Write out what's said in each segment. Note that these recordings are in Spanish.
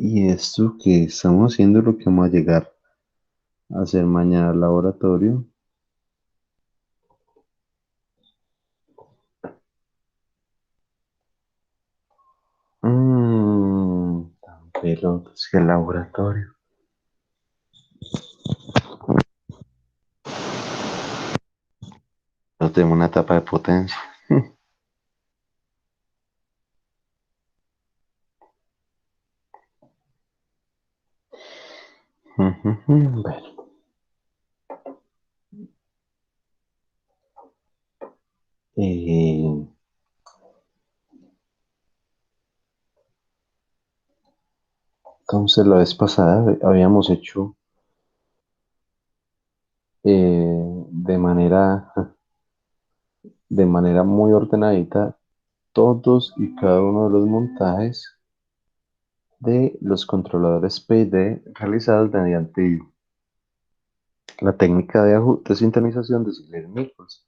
Y esto que estamos haciendo es lo que vamos a llegar a hacer mañana al laboratorio. Tan pelotas que el laboratorio. No tengo una tapa de potencia. Bueno, eh, entonces la vez pasada habíamos hecho de manera muy ordenadita todos y cada uno de los montajes de los controladores PID realizados mediante la técnica de sintonización de Ziegler-Nichols,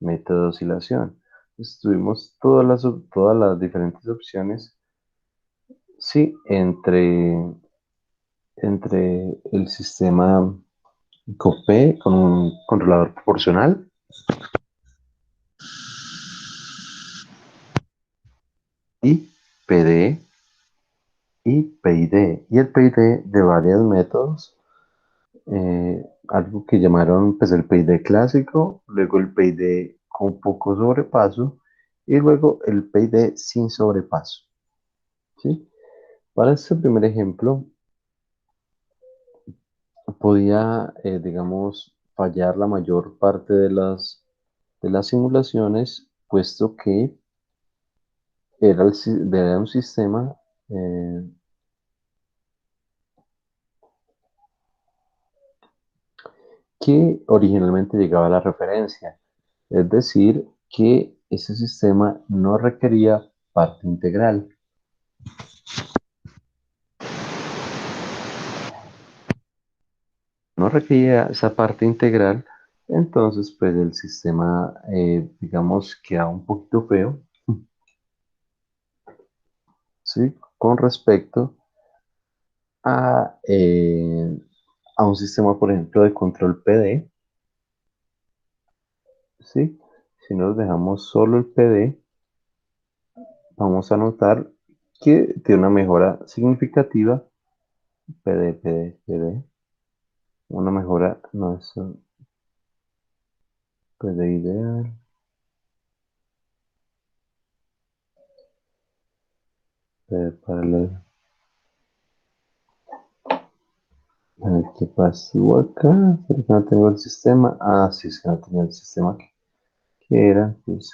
método de oscilación. Estuvimos todas las diferentes opciones, sí, entre el sistema COPE con un controlador proporcional y PD y PID. Y el PID de varios métodos, algo que llamaron pues el PID clásico, luego el PID con poco sobrepaso y luego el PID sin sobrepaso. ¿Sí? Para este primer ejemplo, podía, digamos, fallar la mayor parte de las simulaciones, puesto que era un sistema eh, que originalmente llegaba a la referencia. Es decir, que ese sistema no requería parte integral. No requería esa parte integral, entonces pues el sistema, digamos, queda un poquito feo, ¿sí? Con respecto a, eh, a un sistema, por ejemplo, de control PD, ¿sí? Si nos dejamos solo el PD, vamos a notar que tiene una mejora significativa, PD, PD, PD, una mejora, no es PD ideal, PD paralelo. A ver qué pasó acá. ¿Será que no tengo el sistema? Ah, sí, es que no tenía el sistema que era. Pues.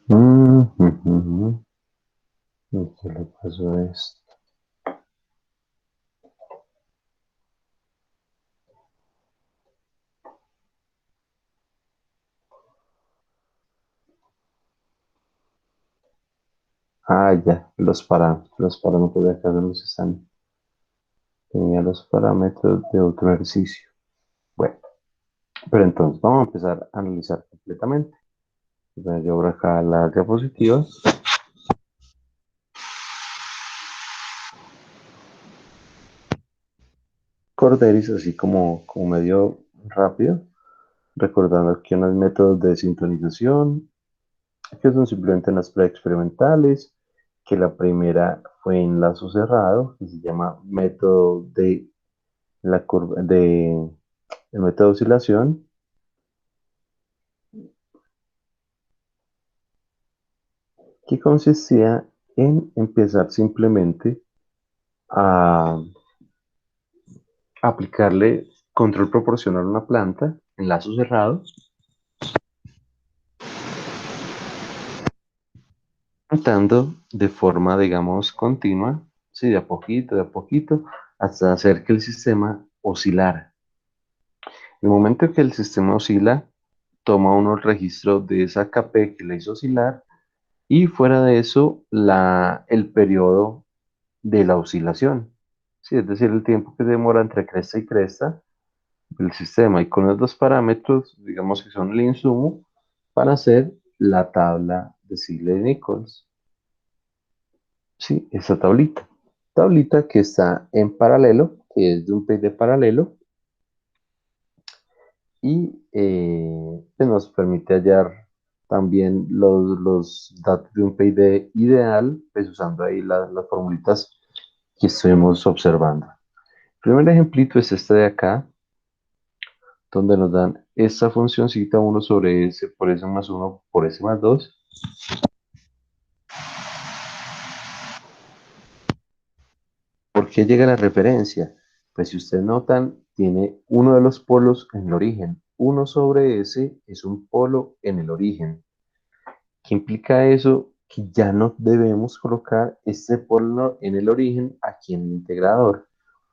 Ujú. ¿Y qué le pasó a esto? Ah, ya, los parámetros de acá no los están. Tenía los parámetros de otro ejercicio. Bueno, pero entonces vamos a empezar a analizar completamente. Voy a llevar acá las diapositivas. Corderis, así como medio rápido, recordando que unos métodos de sintonización, que son simplemente unas preexperimentales, que la primera fue en lazo cerrado, que se llama método de la curva el método de oscilación, que consistía en empezar simplemente a aplicarle control proporcional a una planta en lazo cerrado, cantando de forma, digamos, continua, sí, de a poquito, hasta hacer que el sistema oscilara. El momento en que el sistema oscila, toma uno el registro de esa KP que le hizo oscilar y fuera de eso, el periodo de la oscilación. Sí, es decir, el tiempo que se demora entre cresta y cresta del sistema. Y con los dos parámetros, digamos que son el insumo para hacer la tabla de Ziegler-Nichols. Sí, esa tablita. Tablita que está en paralelo, que es de un PID paralelo y pues nos permite hallar también los datos de un PID ideal, pues usando ahí las formulitas que estuvimos observando. El primer ejemplito es este de acá, donde nos dan esta funcióncita 1 sobre s por s más 1 por s más 2. ¿Por qué llega la referencia? Pues si ustedes notan, tiene uno de los polos en el origen. 1 sobre s es un polo en el origen. ¿Qué implica eso? Que ya no debemos colocar este polo en el origen aquí en el integrador,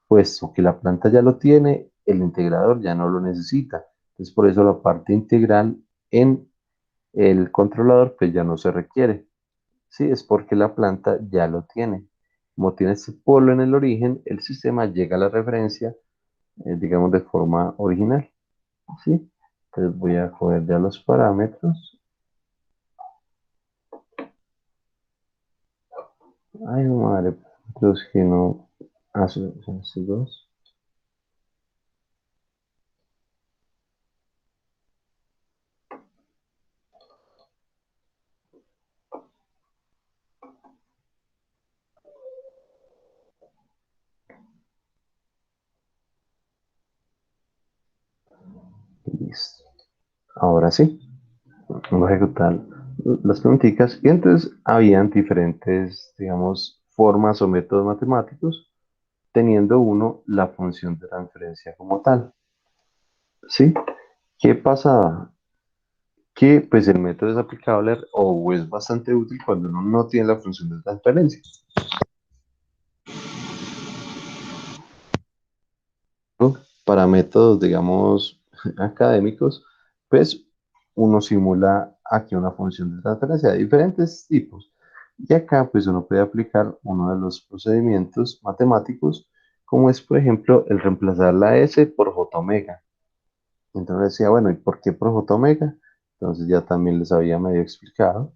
puesto que la planta ya lo tiene, el integrador ya no lo necesita. Entonces, por eso la parte integral en el controlador pues ya no se requiere. Sí, es porque la planta ya lo tiene. Como tiene este polo en el origen, el sistema llega a la referencia, digamos, de forma original. ¿Sí? Entonces voy a coger ya los parámetros. Ay, madre, los que no hacen estos dos. Listo. Ahora sí, vamos a ejecutar las preguntitas. Y entonces habían diferentes, digamos, formas o métodos matemáticos, teniendo uno la función de transferencia como tal. ¿Sí? ¿Qué pasaba? Que pues el método es aplicable o es bastante útil cuando uno no tiene la función de transferencia. ¿No? Para métodos, digamos, académicos, pues uno simula aquí una función de transferencia de diferentes tipos. Y acá pues uno puede aplicar uno de los procedimientos matemáticos, como es, por ejemplo, el reemplazar la S por J omega. Entonces decía, bueno, ¿y por qué por J omega? Entonces ya también les había medio explicado.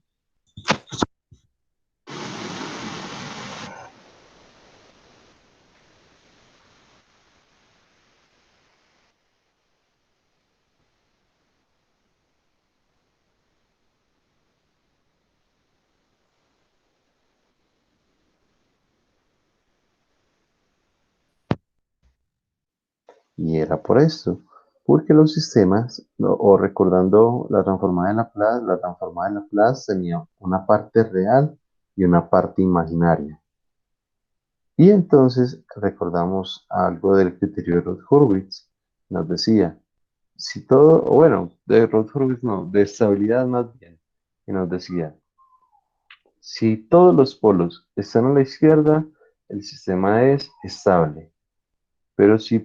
Y era por esto, porque los sistemas, o recordando la transformada de Laplace, la transformada de Laplace tenía una parte real y una parte imaginaria. Y entonces recordamos algo del criterio de Roth-Hurwitz. Nos decía, si todo, o bueno, de Roth-Hurwitz no, de estabilidad más bien, y nos decía, si todos los polos están a la izquierda, el sistema es estable. Pero si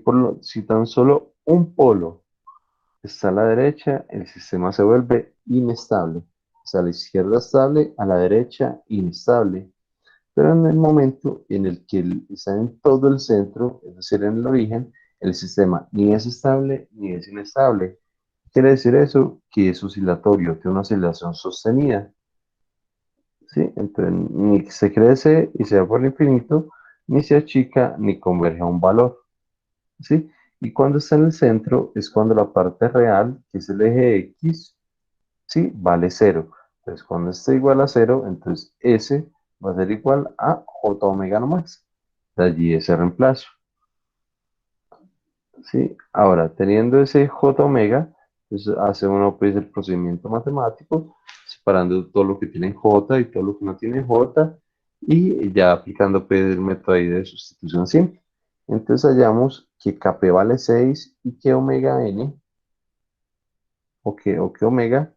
tan solo un polo está a la derecha, el sistema se vuelve inestable. O sea, a la izquierda estable, a la derecha inestable. Pero en el momento en el que está en todo el centro, es decir, en el origen, el sistema ni es estable ni es inestable. Quiere decir eso que es oscilatorio, tiene una oscilación sostenida. ¿Sí? Entonces, ni se crece y se va por el infinito, ni se achica ni converge a un valor. ¿Sí? Y cuando está en el centro es cuando la parte real, que es el eje X, ¿sí? Vale cero. Entonces, cuando esté igual a cero, entonces S va a ser igual a J omega nomás. De allí ese reemplazo. ¿Sí? Ahora, teniendo ese J omega, pues hace uno pues el procedimiento matemático, separando todo lo que tiene J y todo lo que no tiene J, y ya aplicando pues el método ahí de sustitución simple. Entonces hallamos que Kp vale 6 y que omega n, o que omega,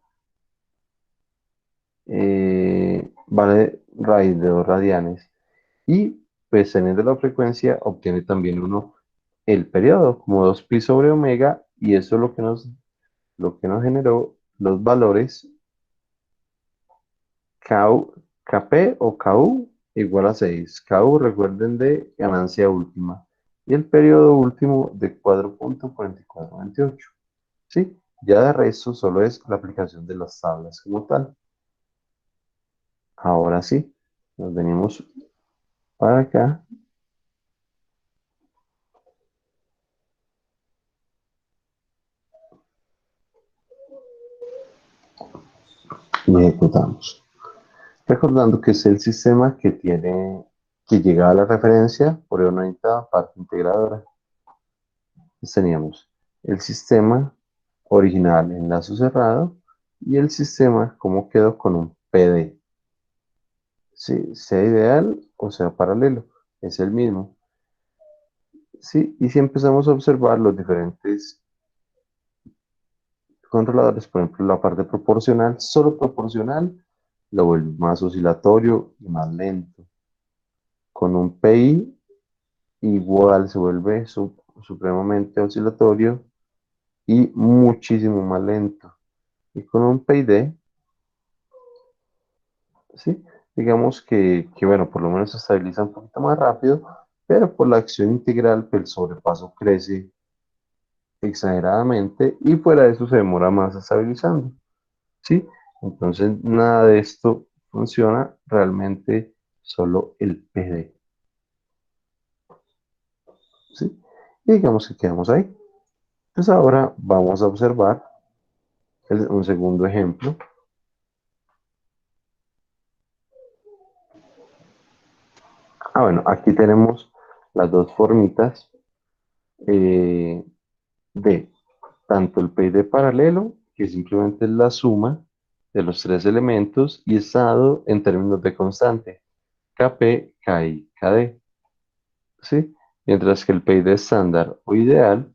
vale raíz de 2 radianes. Y pues teniendo la frecuencia, obtiene también uno el periodo, como 2 pi sobre omega, Y eso es lo que nos generó los valores KU, KP o KU igual a 6. KU, recuerden, de ganancia última. Y el periodo último de 4.4428. ¿Sí? Ya de resto solo es la aplicación de las tablas como tal. Ahora sí, nos venimos para acá y ejecutamos. Recordando que es el sistema que llega a la referencia por una unidad parte integradora. Entonces teníamos el sistema original en lazo cerrado y el sistema como quedó con un PD. Sí, sea ideal o sea paralelo, es el mismo. Sí, y si empezamos a observar los diferentes controladores, por ejemplo, la parte proporcional, solo proporcional, lo vuelve más oscilatorio y más lento. Con un PI igual se vuelve supremamente oscilatorio y muchísimo más lento. Y con un PID, ¿sí? Digamos bueno, por lo menos se estabiliza un poquito más rápido, pero por la acción integral, pues el sobrepaso crece exageradamente y fuera de eso se demora más estabilizando, ¿sí? Entonces, nada de esto funciona, realmente solo el PD, ¿sí? Y digamos que quedamos ahí. Entonces ahora vamos a observar un segundo ejemplo. Bueno, aquí tenemos las dos formitas eh, de tanto el PID paralelo, que simplemente es la suma de los tres elementos, y está dado en términos de constante, Kp, Ki, Kd, ¿sí? Mientras que el PID estándar o ideal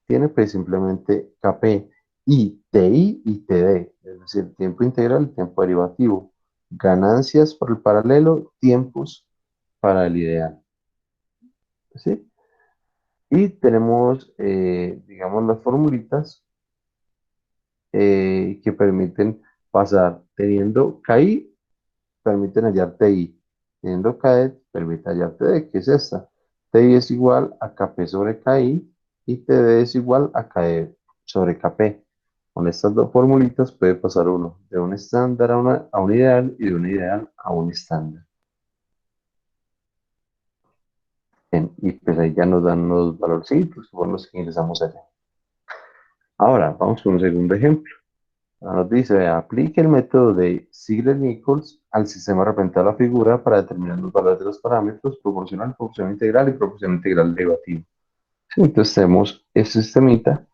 tiene pues simplemente Kp y Ti y Td, es decir, tiempo integral y tiempo derivativo, ganancias por el paralelo, tiempos para el ideal, ¿sí? Y tenemos, digamos, las formulitas que permiten pasar, teniendo KI, permiten hallar TI, teniendo KD, permite hallar TD, que es esta. TI es igual a KP sobre KI y TD es igual a KD sobre KP. Con estas dos formulitas puede pasar uno de un estándar a un ideal y de un ideal a un estándar. Bien, y pues ahí ya nos dan los valorcitos que fueron los que ingresamos allá. Ahora, vamos con un segundo ejemplo. Nos dice, vea, aplique el método de Ziegler-Nichols al sistema representado a la figura para determinar los valores de los parámetros proporcional, proporción integral y proporción integral derivativo. Sí, entonces tenemos este sistemita,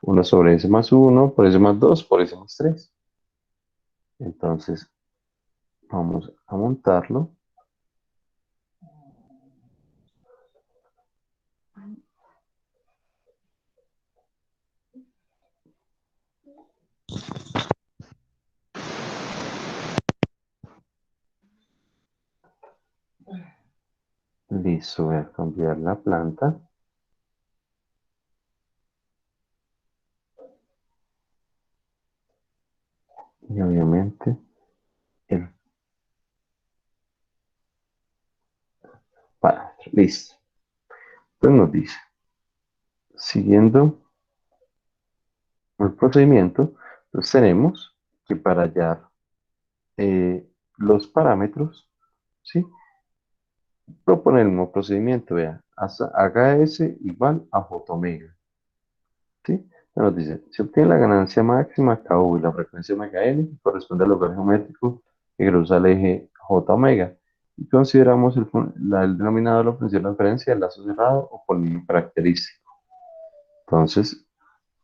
1 sobre s más 1, por s más 2, por s más 3. Entonces, vamos a montarlo. Listo, voy a cambiar la planta. Y obviamente el parámetro. Listo. Entonces nos dice, siguiendo el procedimiento, entonces tenemos que para hallar los parámetros, ¿sí? Propone el mismo procedimiento, vea, haga S igual a J omega, ¿sí? Nos dice, se obtiene la ganancia máxima KU y la frecuencia omega n, que corresponde al lugar geométrico que cruza el eje J omega, y consideramos el denominador de la función de referencia del lazo cerrado o polinomio característico. Entonces,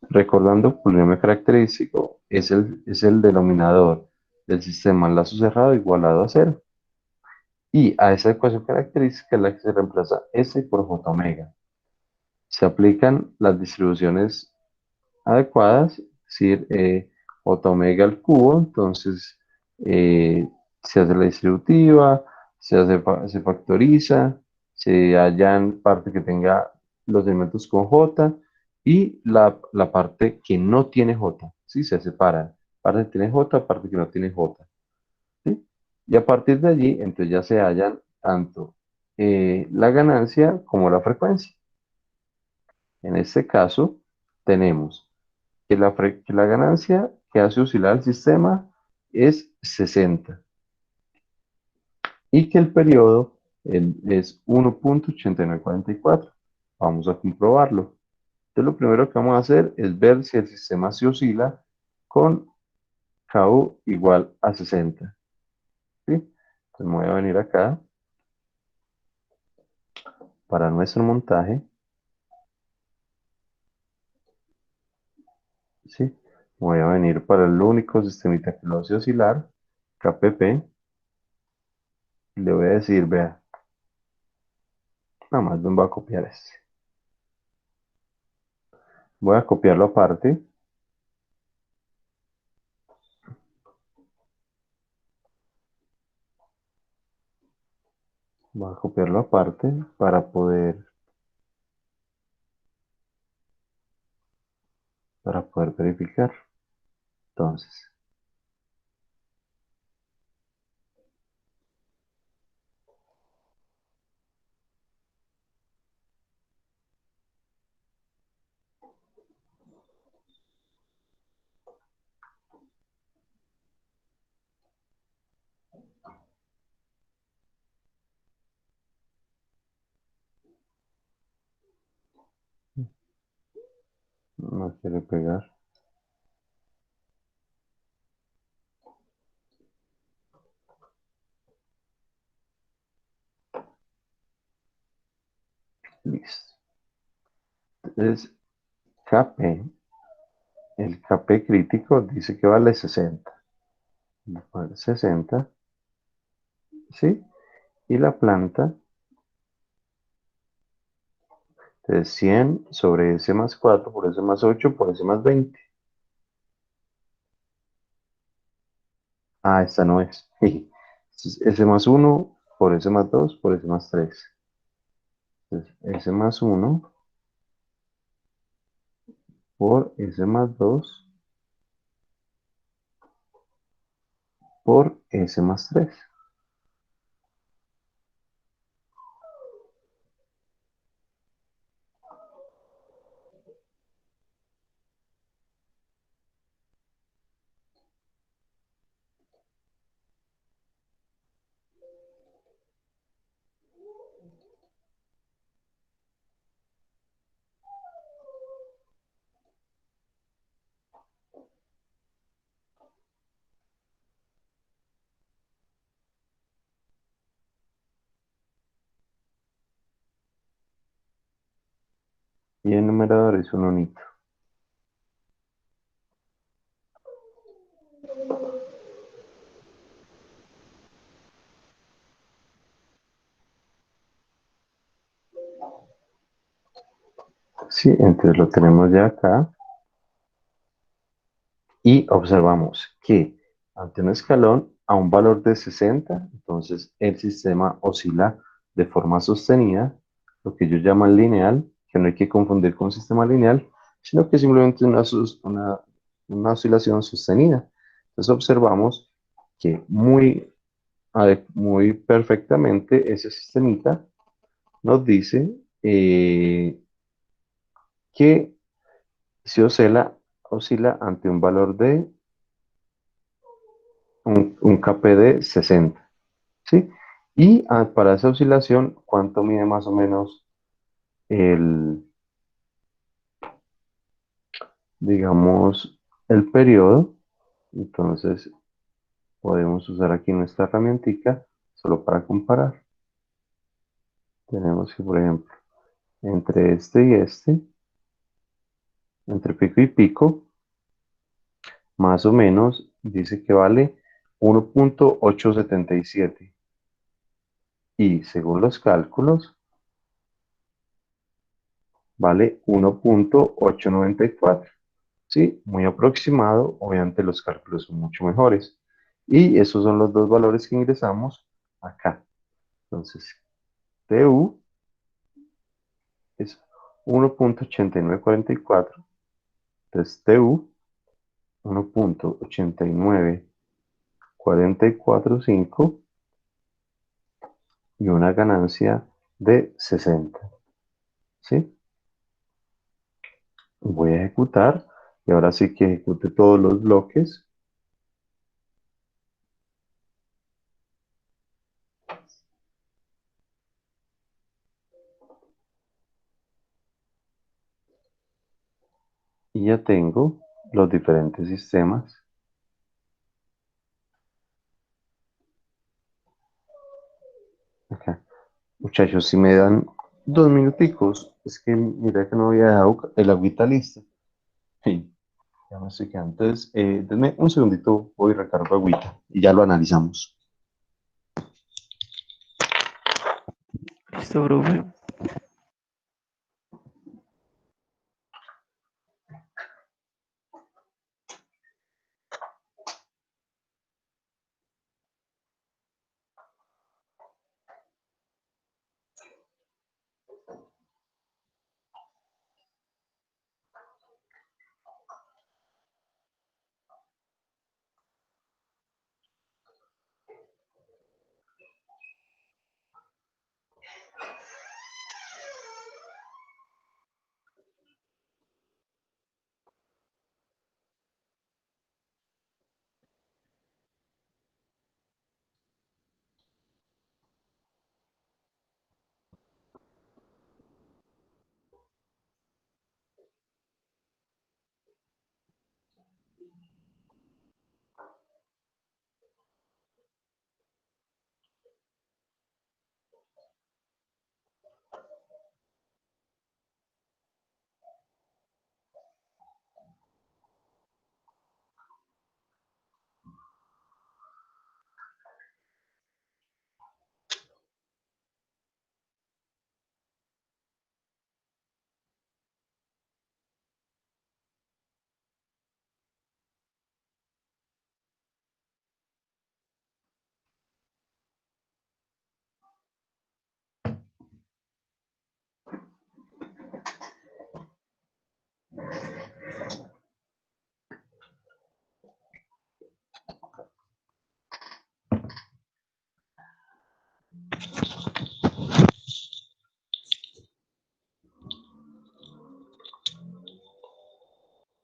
recordando, polinomio característico es el denominador del sistema lazo cerrado igualado a cero. Y a esa ecuación característica es la que se reemplaza S por J omega. Se aplican las distribuciones adecuadas, es decir, J omega al cubo, entonces se hace la distributiva, se factoriza, se hallan parte que tenga los elementos con J y la parte que no tiene J, ¿sí? Se separan. Parte que tiene J, parte que no tiene J, ¿sí? Y a partir de allí, entonces ya se hallan tanto la ganancia como la frecuencia. En este caso, tenemos que la ganancia que hace oscilar el sistema es 60 y que el periodo es 1,8944. Vamos a comprobarlo. Entonces, lo primero que vamos a hacer es ver si el sistema se oscila con KU igual a 60. ¿Sí? Entonces, me voy a venir acá para nuestro montaje. ¿Sí? Voy a venir para el único sistemita que lo hace oscilar, KPP. Y le voy a decir, vea, nada más me voy a copiar este. Voy a copiarlo aparte. Voy a copiarlo aparte para poder verificar. Entonces, no quiere pegar. Listo. Entonces, KP, el KP crítico dice que vale 60. Vale 60, ¿sí? Y la planta, entonces 100 sobre S más 4 por S más 8 por S más 20. Ah, esta no es. Entonces, S más 1 por S más 2 por S más 3. Entonces, S más 1 por S más 2 por S más 3. Y el numerador es un unito. Sí, entonces lo tenemos ya acá. Y observamos que ante un escalón a un valor de 60, entonces el sistema oscila de forma sostenida, lo que ellos llaman lineal, que no hay que confundir con sistema lineal, sino que simplemente una oscilación sostenida. Entonces observamos que muy perfectamente ese sistemita nos dice que se oscila ante un valor de un KP de 60, ¿sí? Y para esa oscilación, ¿cuánto mide más o menos el, digamos, el periodo? Entonces, podemos usar aquí nuestra herramientica solo para comparar. Tenemos que, por ejemplo, entre este y este, entre pico y pico, más o menos dice que vale 1,877. Y según los cálculos, vale 1,894. Sí, muy aproximado. Obviamente los cálculos son mucho mejores. Y esos son los dos valores que ingresamos acá. Entonces, TU es 1.8944, entonces TU 1.89445 y una ganancia de 60. ¿Sí? Voy a ejecutar y ahora sí que ejecute todos los bloques y ya tengo los diferentes sistemas. Acá. Muchachos, si me dan 2 minuticos, es que mira que no había dejado el agüita lista. Sí, ya me estoy quedando. Entonces, denme un segundito, voy y recargo agüita y ya lo analizamos. Listo, profe.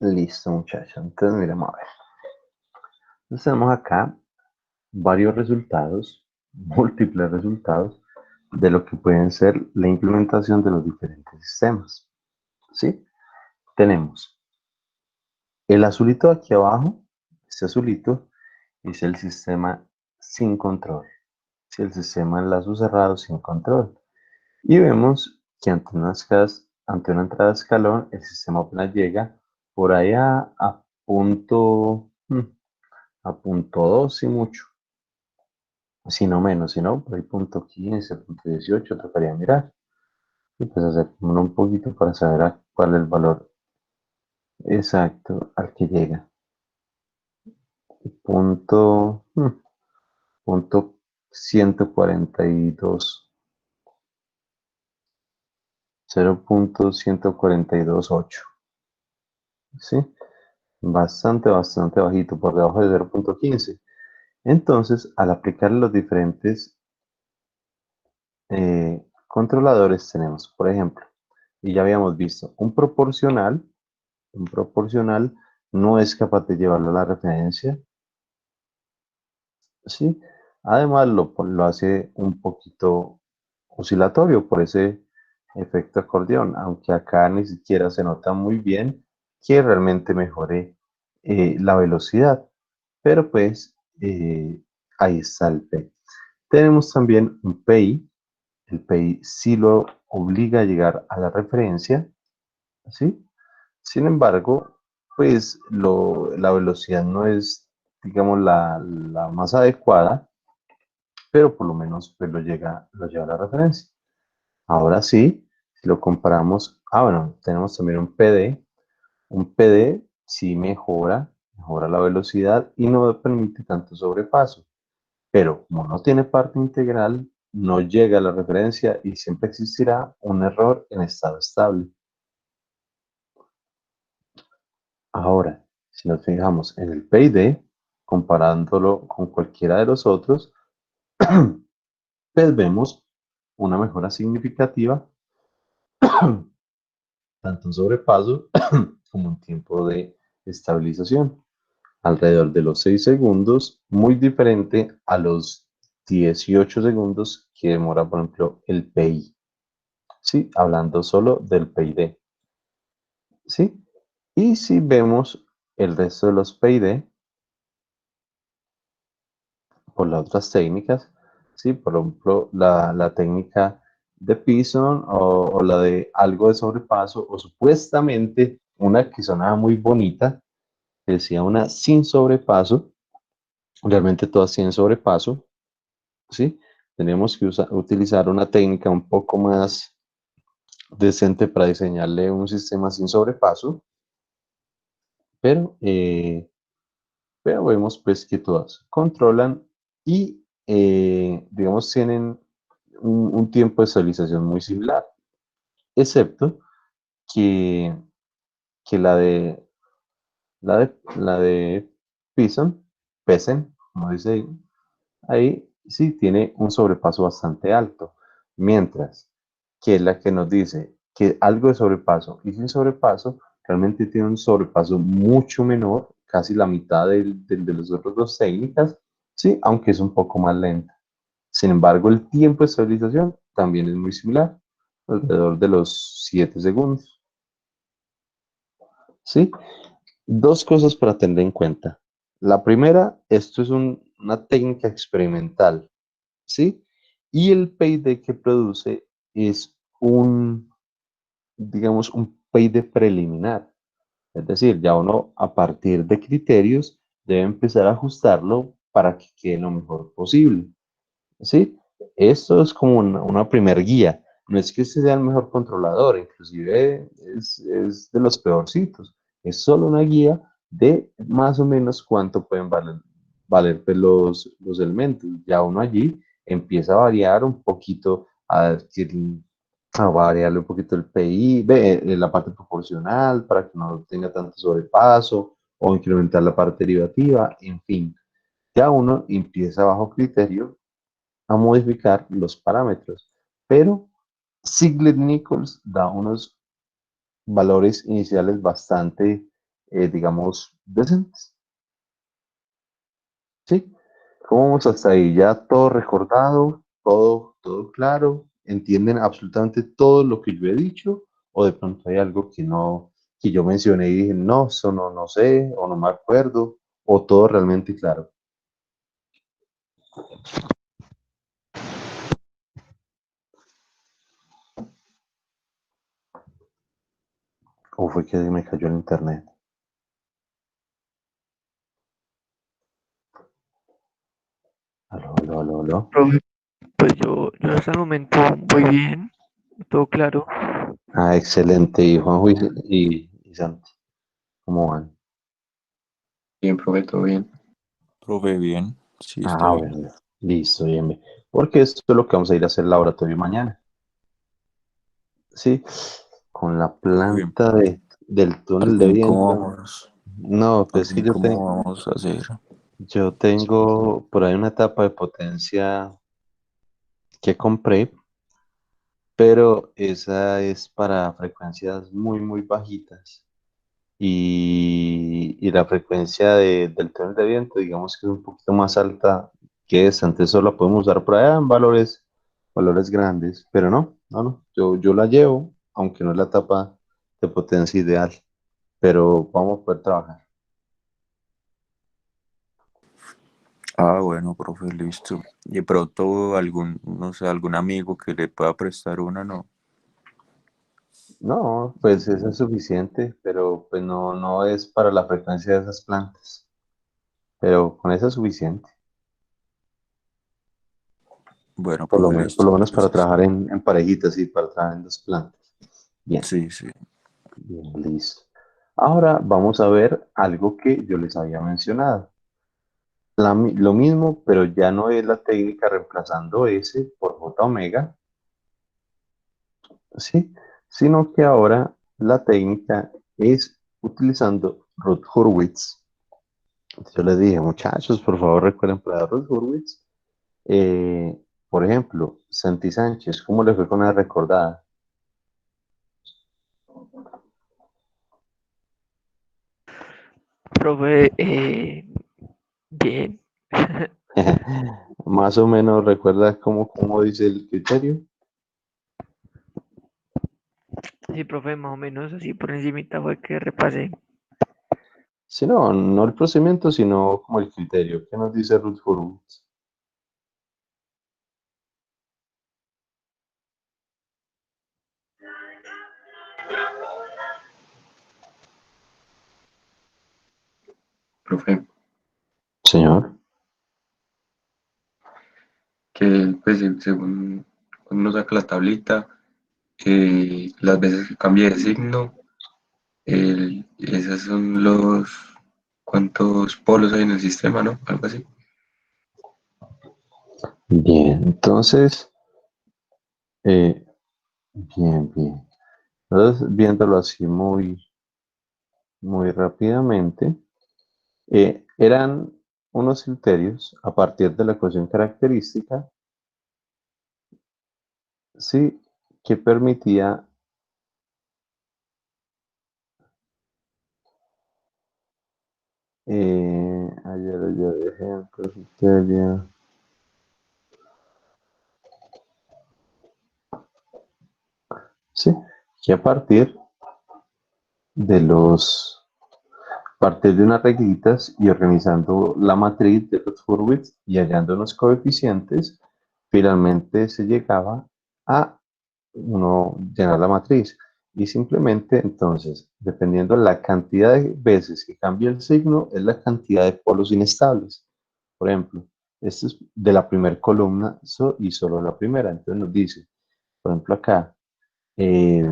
Listo, muchachos. Entonces, miremos a ver. Entonces, tenemos acá varios resultados, múltiples resultados, de lo que pueden ser la implementación de los diferentes sistemas. ¿Sí? Tenemos el azulito aquí abajo, este azulito es el sistema sin control. ¿Sí? El sistema en lazo cerrado sin control. Y vemos que ante una entrada de escalón, el sistema apenas llega por allá a punto 2 y mucho. Si no menos, si no, por ahí punto 15, punto 18, tocaría mirar. Y pues hacer un poquito para saber cuál es el valor exacto al que llega. Punto, punto 142, 0.1428. ¿Sí? Bastante bajito, por debajo de 0.15. Entonces, al aplicar los diferentes controladores, tenemos, por ejemplo, y ya habíamos visto, un proporcional no es capaz de llevarlo a la referencia, ¿sí? Además, lo hace un poquito oscilatorio por ese efecto acordeón, aunque acá ni siquiera se nota muy bien que realmente mejore la velocidad, pero pues ahí está el PEI. Tenemos también un PEI, el PEI sí lo obliga a llegar a la referencia, ¿sí? Sin embargo, pues la velocidad no es, digamos, la más adecuada, pero por lo menos pues lo lleva a la referencia. Ahora sí, si lo comparamos, bueno, tenemos también un PD sí mejora la velocidad y no permite tanto sobrepaso, pero como no tiene parte integral, no llega a la referencia y siempre existirá un error en estado estable. Ahora, si nos fijamos en el PID, comparándolo con cualquiera de los otros, pues vemos una mejora significativa, tanto en sobrepaso como en tiempo de estabilización, alrededor de los 6 segundos, muy diferente a los 18 segundos que demora, por ejemplo, el PI. ¿Sí? Hablando solo del PID. ¿Sí? Y si vemos el resto de los PID por las otras técnicas, ¿sí? Por ejemplo, la técnica de Pearson o la de algo de sobrepaso, o supuestamente una que sonaba muy bonita, que decía una sin sobrepaso, realmente todas tienen sobrepaso, ¿sí? Tenemos que utilizar una técnica un poco más decente para diseñarle un sistema sin sobrepaso, pero, vemos pues que todas controlan y, digamos, tienen un tiempo de estabilización muy similar, excepto que, que la de Pearson, como dice ahí sí tiene un sobrepaso bastante alto, mientras que la que nos dice que algo de sobrepaso y sin sobrepaso realmente tiene un sobrepaso mucho menor, casi la mitad del de las otras dos técnicas, sí, aunque es un poco más lenta. Sin embargo, el tiempo de estabilización también es muy similar, alrededor de los 7 segundos, ¿sí? Dos cosas para tener en cuenta. La primera, esto es una técnica experimental, ¿sí? Y el PID que produce es digamos, un PID preliminar. Es decir, ya uno a partir de criterios debe empezar a ajustarlo para que quede lo mejor posible, ¿sí? Esto es como una primer guía. No es que este sea el mejor controlador, inclusive es de los peorcitos. Es solo una guía de más o menos cuánto pueden valer pues, los elementos. Ya uno allí empieza a variar un poquito, a variarle un poquito el PI, la parte proporcional para que no tenga tanto sobrepaso o incrementar la parte derivativa, en fin. Ya uno empieza bajo criterio a modificar los parámetros, pero Ziegler-Nichols da unos valores iniciales bastante, digamos, decentes, ¿sí? ¿Cómo vamos hasta ahí? Ya todo recordado, todo claro, entienden absolutamente todo lo que yo he dicho, o de pronto hay algo que no, que yo mencioné y dije, no, eso no sé, o no me acuerdo, o todo realmente claro. O fue que me cayó el internet. Aló, aló, aló, aló. Profe, pues yo hasta el momento voy bien, todo claro. Ah, excelente. Y Juanjo y Santi, ¿cómo van? Bien, profe, todo bien. Profe, bien, sí, está Ah, bien. bueno, listo, bien, bien. Porque esto es lo que vamos a ir a hacer el laboratorio mañana. Sí, con la Profe, bien. planta del túnel Al de fin, viento. No, al pues que fin, ¿cómo vamos a hacer? yo tengo por ahí una etapa de potencia que compré, pero esa es para frecuencias muy, muy bajitas. Y la frecuencia del túnel de viento, digamos que es un poquito más alta que esta, entonces solo la podemos usar por allá en valores grandes, pero no, yo la llevo, aunque no es la etapa de potencia ideal, pero vamos a poder trabajar. Ah, bueno, profe, listo. Y de pronto algún, no sé, algún amigo que le pueda prestar una, ¿no? No, pues eso es suficiente, pero pues no es para la frecuencia de esas plantas, pero con eso es suficiente, Bueno, profe, por listo, lo menos para entonces. trabajar en parejitas y para trabajar en dos plantas. Bien. Sí, sí. Bien, listo. Ahora vamos a ver algo que yo les había mencionado. Lo mismo, pero ya no es la técnica reemplazando S por J omega, ¿sí? Sino que ahora la técnica es utilizando Ruth Hurwitz. Yo les dije, muchachos, por favor recuerden para Ruth Hurwitz. Por ejemplo, Santi Sánchez, ¿cómo le fue con la recordada? Profe, bien. Más o menos recuerda cómo dice el criterio. Sí, profe, más o menos así por encimita fue que repasé. Si no, no el procedimiento, sino como el criterio. ¿Qué nos dice Ruth Hurwitz? Profe, Señor. que pues según cuando uno saca la tablita, las veces que cambie de signo, esos son los cuántos polos hay en el sistema, ¿no? Algo así. Bien, entonces, eh, bien. Entonces, viéndolo así muy rápidamente, eran unos criterios a partir de la ecuación característica, sí, que permitía ayer ejemplo, criterio, sí, que a partir de unas reglitas y organizando la matriz de los Hurwitz y hallando unos coeficientes, finalmente se llegaba a uno llenar la matriz. Y simplemente, entonces, dependiendo de la cantidad de veces que cambia el signo, es la cantidad de polos inestables. Por ejemplo, esto es de la primera columna y solo la primera. Entonces nos dice, por ejemplo, acá, eh,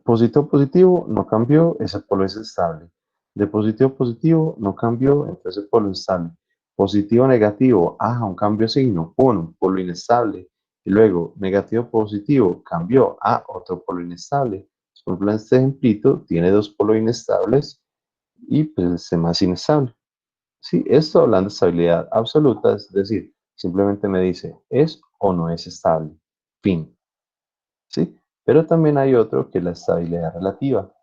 positivo positivo no cambió, ese polo es estable. De positivo positivo no cambió, entonces el polo es estable. Positivo negativo, un cambio de signo, un polo inestable. Y luego negativo positivo cambió a otro polo inestable. Por ejemplo, en este ejemplito tiene dos polos inestables y pues es más inestable. Sí, esto hablando de estabilidad absoluta, es decir, simplemente me dice es o no es estable. Fin. ¿Sí? Pero también hay otro que es la estabilidad relativa.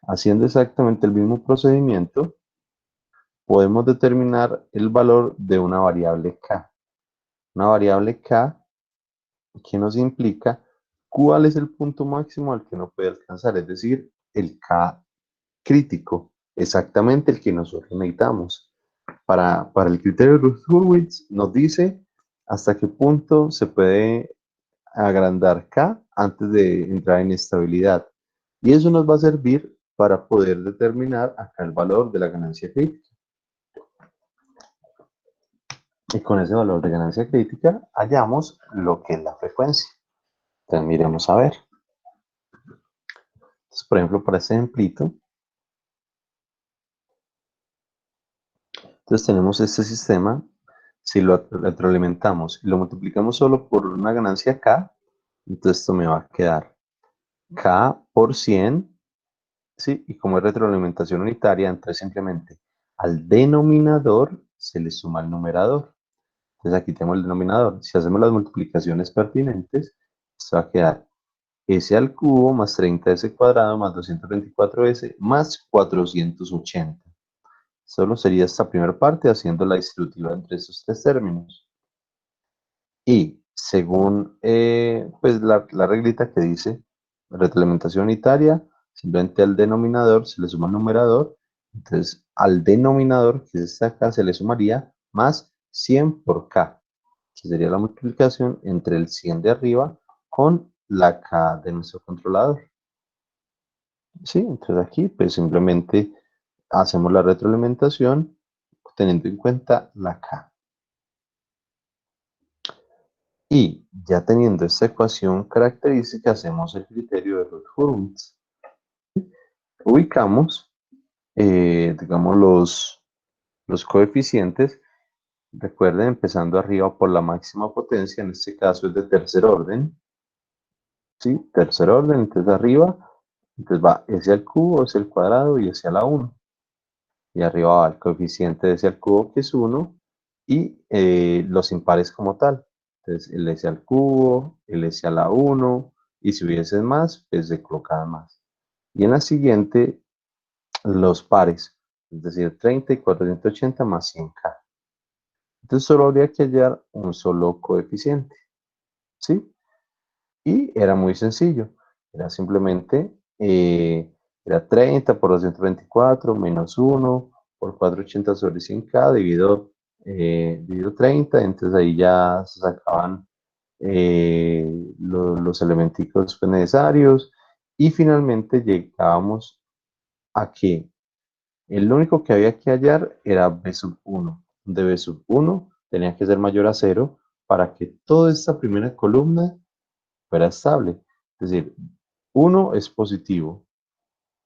Haciendo exactamente el mismo procedimiento, podemos determinar el valor de una variable k. Una variable k que nos implica cuál es el punto máximo al que no puede alcanzar, es decir, el k crítico, exactamente el que nosotros necesitamos. Para el criterio de Hurwitz nos dice hasta qué punto se puede agrandar K antes de entrar en estabilidad. Y eso nos va a servir para poder determinar acá el valor de la ganancia crítica. Y con ese valor de ganancia crítica hallamos lo que es la frecuencia. Entonces miremos a ver. Entonces, por ejemplo, para este ejemplito, entonces tenemos este sistema. Si lo retroalimentamos y lo multiplicamos solo por una ganancia K, entonces esto me va a quedar K por 100. Sí, y como es retroalimentación unitaria, entonces simplemente al denominador se le suma al numerador. Entonces aquí tenemos el denominador. Si hacemos las multiplicaciones pertinentes, esto va a quedar s al cubo más 30s cuadrado más 224s más 480. Solo sería esta primera parte haciendo la distributiva entre estos tres términos. Y según pues la reglita que dice retroalimentación unitaria, simplemente al denominador se le suma el numerador. Entonces al denominador, que es esta acá, se le sumaría más 100 por k, que sería la multiplicación entre el 100 de arriba con la k de nuestro controlador. Sí, entonces aquí pues simplemente hacemos la retroalimentación teniendo en cuenta la k. Y ya teniendo esta ecuación característica, hacemos el criterio de Hurwitz. Ubicamos, digamos, los coeficientes. Recuerden, empezando arriba por la máxima potencia, en este caso es de tercer orden. ¿Sí? Tercer orden, entonces arriba Entonces va S al cubo, S al cuadrado y S a la 1. Y arriba va el coeficiente de S al cubo, que es 1, y los impares como tal. Entonces el S al cubo, el S a la 1, y si hubiese más, pues se colocaban más. Y en la siguiente, los pares, es decir, 30 y 480 más 100K. Entonces solo habría que hallar un solo coeficiente, ¿sí? Y era muy sencillo. Era simplemente, era 30 por 224 menos 1 por 480 sobre 100K dividido 30. Entonces ahí ya se sacaban los elementicos necesarios. Y finalmente llegábamos a que el único que había que hallar era B sub 1. De B sub 1 tenía que ser mayor a 0 para que toda esta primera columna fuera estable. Es decir, 1 es positivo,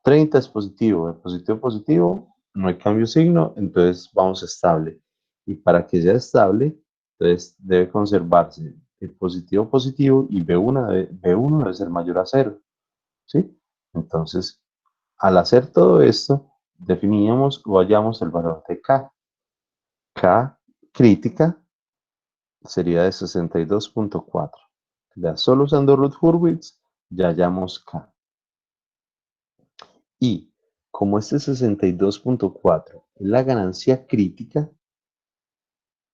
30 es positivo, de positivo a positivo, no hay cambio de signo, entonces vamos estable. Y para que sea estable, entonces debe conservarse el positivo positivo y B1 debe ser mayor a 0. ¿Sí? Entonces, al hacer todo esto, definíamos o hallamos el valor de K. K crítica sería de 62.4. Ya solo usando Ruth-Hurwitz ya hallamos K. Y como este 62.4 es la ganancia crítica,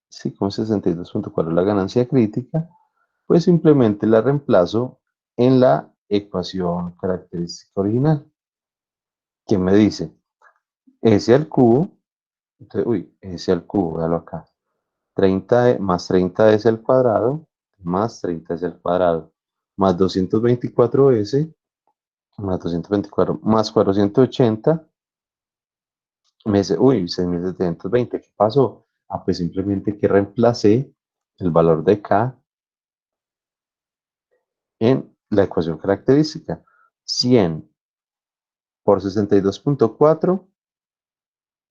sí, como 62.4 es la ganancia crítica, pues simplemente la reemplazo en la ecuación característica original, que me dice S al cubo, entonces, S al cubo, véalo acá, 30 más 30S al cuadrado, más 30S al cuadrado, más 224S, más 224, más 480, me dice, 6.720, ¿qué pasó? Ah, pues simplemente que reemplacé el valor de K en la ecuación característica. 100 por 62.4,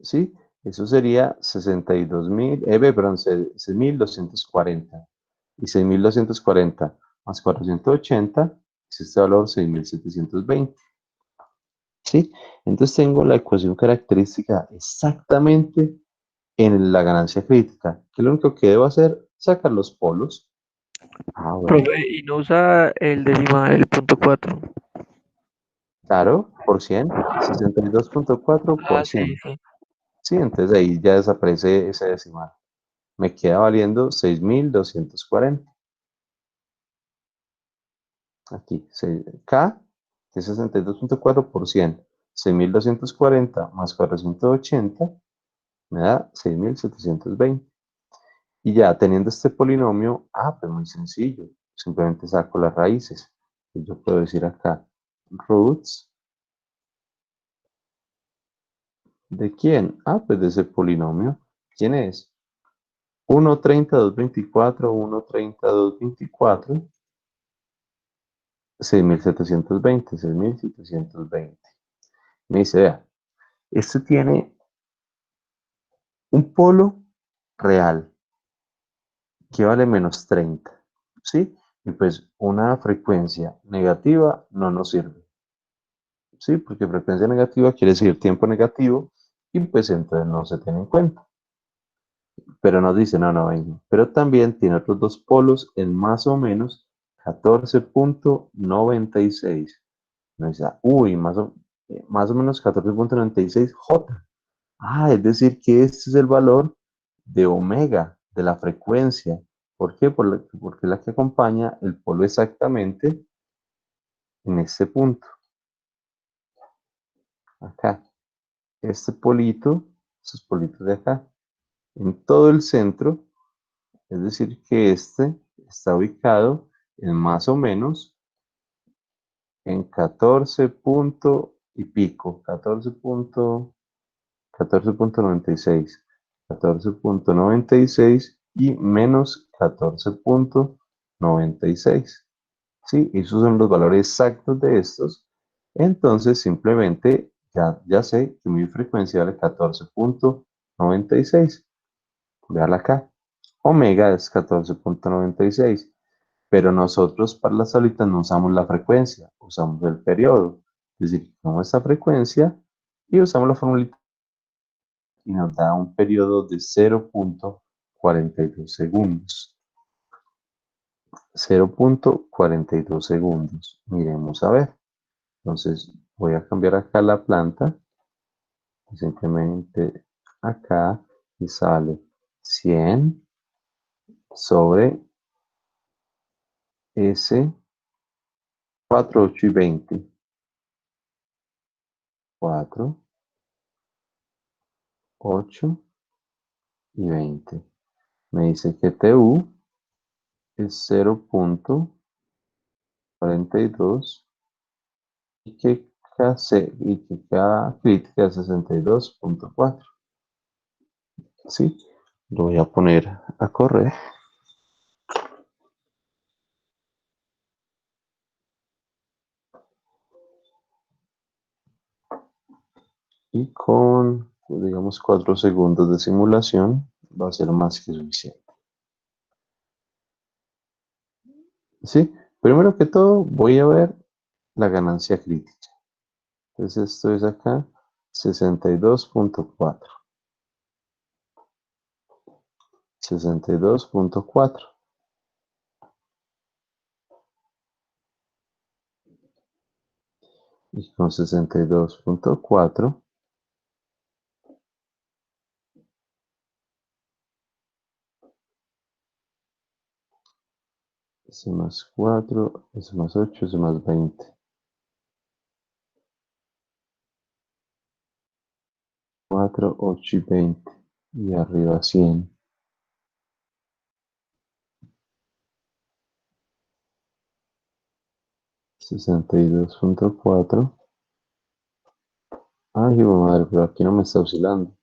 ¿sí? Eso sería 62.000, perdón, 6.240. Y 6.240 más 480 es este valor 6.720. ¿Sí? Entonces tengo la ecuación característica exactamente en la ganancia crítica, que lo único que debo hacer es sacar los polos. Ah, bueno, Profe, y no usa el decimal, el punto 4. claro, por 100, 62.4 Ah, por sí, 100. sí. Sí, entonces ahí ya desaparece ese decimal. Me queda valiendo 6.240. Aquí, K, que es 62.4 por 100. 6.240 más 480 me da 6.720. Y ya teniendo este polinomio, pues muy sencillo. Simplemente saco las raíces. Y yo puedo decir acá, roots, ¿de quién? Pues de ese polinomio. ¿Quién es? 1,30, 2,24, 1,30, 2,24, 6.720, 6.720. Me dice, vea, este tiene un polo real que vale menos 30, ¿sí? Y pues una frecuencia negativa no nos sirve, ¿sí? Porque frecuencia negativa quiere decir tiempo negativo y pues entonces no se tiene en cuenta. Pero nos dice, no, no, venga. Pero también tiene otros dos polos en más o menos 14.96. Nos dice, más o menos 14.96 J. Es decir, que este es el valor de omega, de la frecuencia. ¿Por qué? Porque es la que acompaña el polo exactamente en este punto. Acá. Este polito, estos politos de acá. En todo el centro, es decir, que este está ubicado en más o menos en 14 punto y pico, 14.96, 14.96 y menos 14.96. ¿Sí? Esos son los valores exactos de estos. Entonces, simplemente ya sé que mi frecuencia vale 14.96. Veanla acá. Omega es 14.96. Pero nosotros para las tablitas no usamos la frecuencia, usamos el periodo. Es decir, tomamos esta frecuencia y usamos la formulita y nos da un periodo de 0,42 segundos. 0,42 segundos. Miremos a ver. Entonces voy a cambiar acá la planta. Simplemente acá y sale 100 sobre S 4, 8 y 20. 4, 8 y 20. Me dice que TU es 0,42 y que K crítica es 62,4. ¿Sí? Lo voy a poner a correr. Y con, digamos, 4 segundos de simulación va a ser más que suficiente. ¿Sí? Primero que todo voy a ver la ganancia crítica. Entonces esto es acá 62,4. 62,4. Y con 62,4 ese más 4, ese más 8, ese más 20. 4, 8 y 20. Y arriba 100. 62,4. Ay, madre, pero aquí no me está oscilando.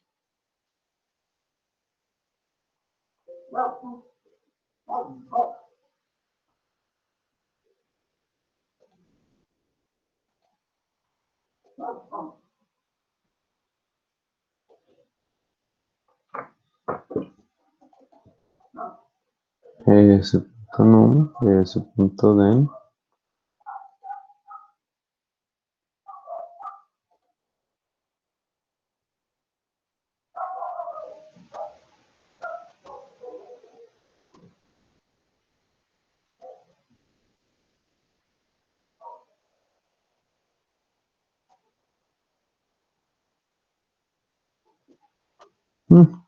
Ese punto num, ese punto den. Mm,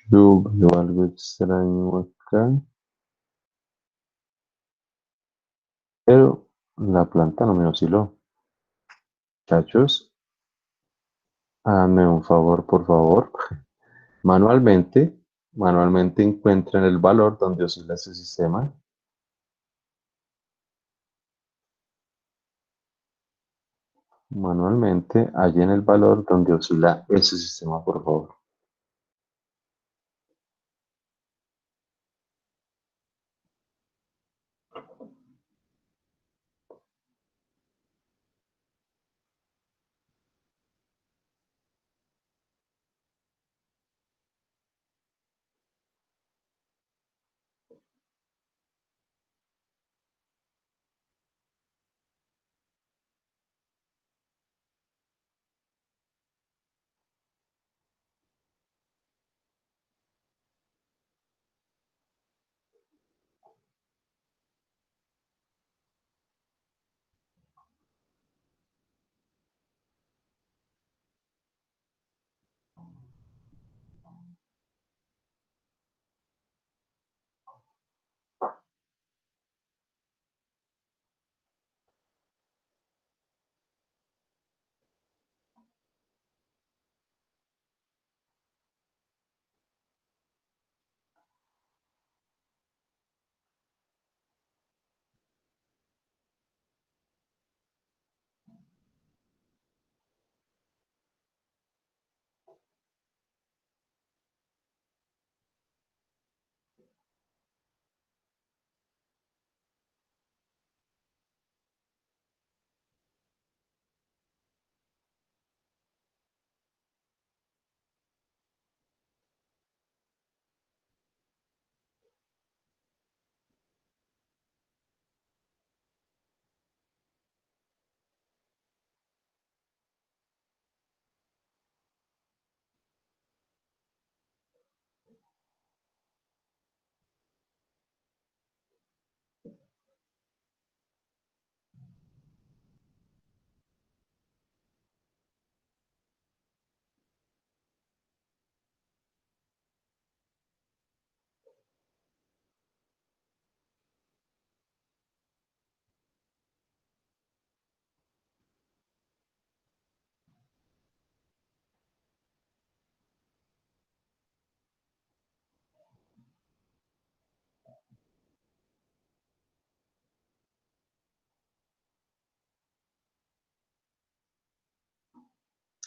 Yo veo algo extraño acá. Pero la planta no me osciló. Muchachos, háganme un favor, por favor. Manualmente, manualmente encuentren el valor donde oscila ese sistema. Manualmente hallen el valor donde oscila ese sistema, por favor.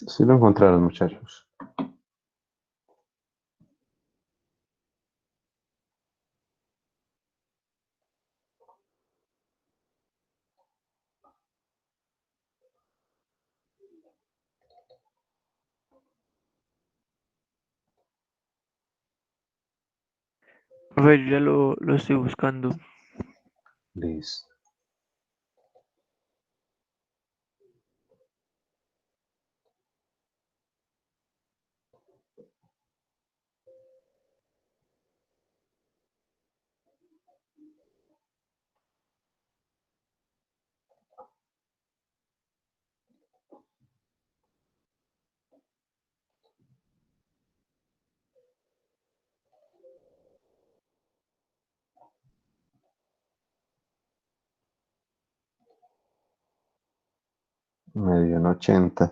Si lo encontraron, muchachos. Profe, yo ya lo estoy buscando. Listo. Me dio en 80.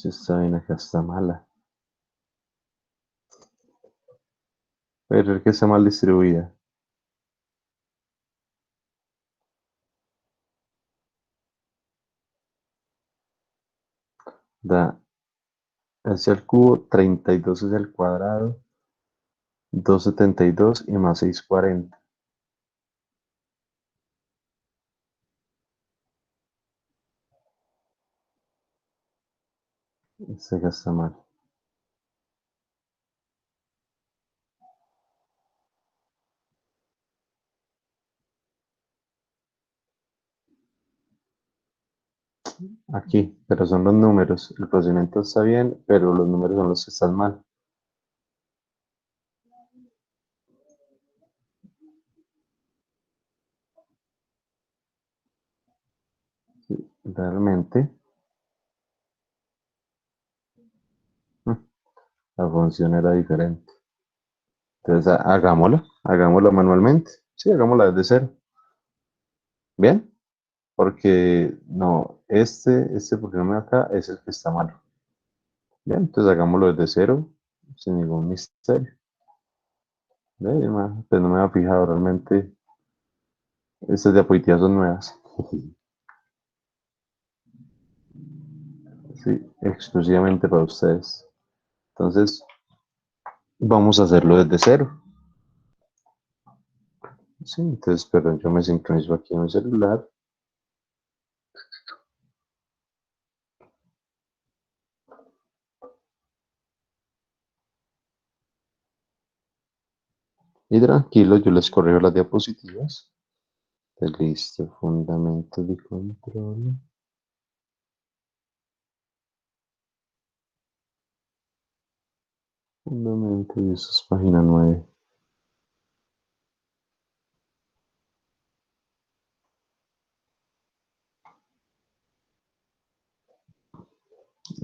Esta vaina acá está mala. Pero es que está mal distribuida. Da es el cubo, 32 es el cuadrado, 272 y más 640. Este acá está mal. Aquí, pero son los números. El procedimiento está bien, pero los números son los que están mal. Sí, realmente, mm, la función era diferente. Entonces, hagámoslo manualmente. Sí, hagámosla desde cero. ¿Bien? Porque no, este polinomio acá es el que está mal. Bien, entonces hagámoslo desde cero, sin ningún misterio. Ve, pues no me había fijado realmente. Estas diapositivas son nuevas. Sí, exclusivamente para ustedes. Entonces, vamos a hacerlo desde cero. Sí, entonces, pero yo me sincronizo aquí en el celular. Y tranquilo, yo les corrijo las diapositivas. Listo, fundamentos de control. Fundamentos, y eso es página 9.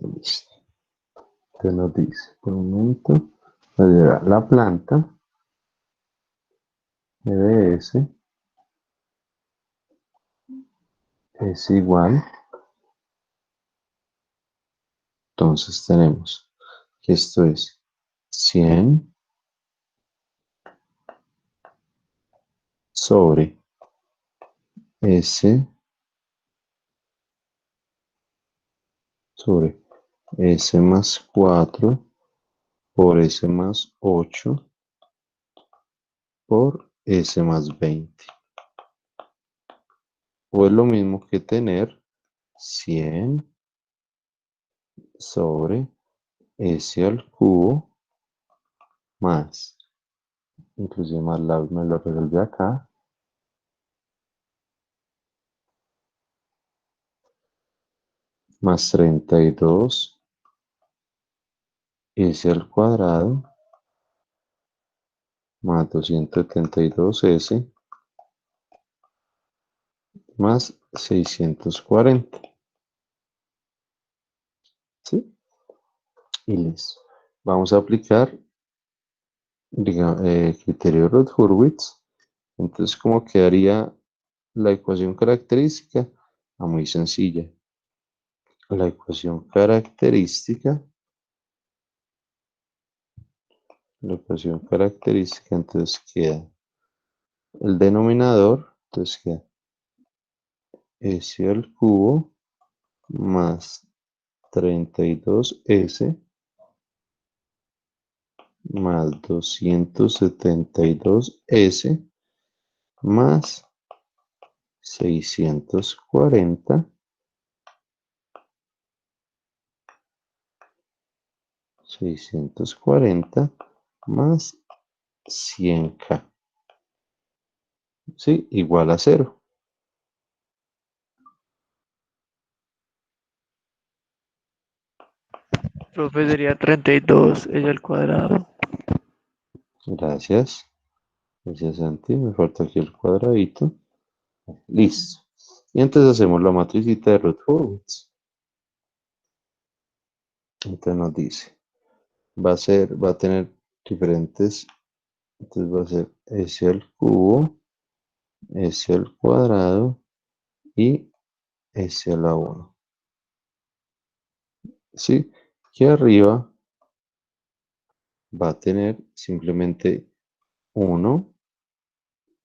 Listo. Te nos dice, por un momento, va a llegar la planta, EBS, es igual. Entonces tenemos que esto es 100 sobre S sobre S más 4 por S más 8 por S más 20. o es lo mismo que tener 100 sobre S al cubo más, inclusive más me lo resolví acá, más 32 S al cuadrado más 272S más 640. ¿Sí? Y listo. Vamos a aplicar criterio de Roth-Hurwitz. Entonces, ¿cómo quedaría la ecuación característica? Muy sencilla. La ecuación característica, entonces queda el denominador, entonces queda S al cubo más 32S más 272S más 640 más 100K. ¿Sí? Igual a 0. Profe, sería 32 ella al cuadrado. Gracias. Gracias, Santi. Me falta aquí el cuadradito. Listo. Y entonces hacemos la matricita de Roth-Hurwitz. Entonces nos dice, va a tener diferentes, entonces va a ser S al cubo, S al cuadrado y S a la 1. ¿Sí? Aquí arriba va a tener simplemente 1,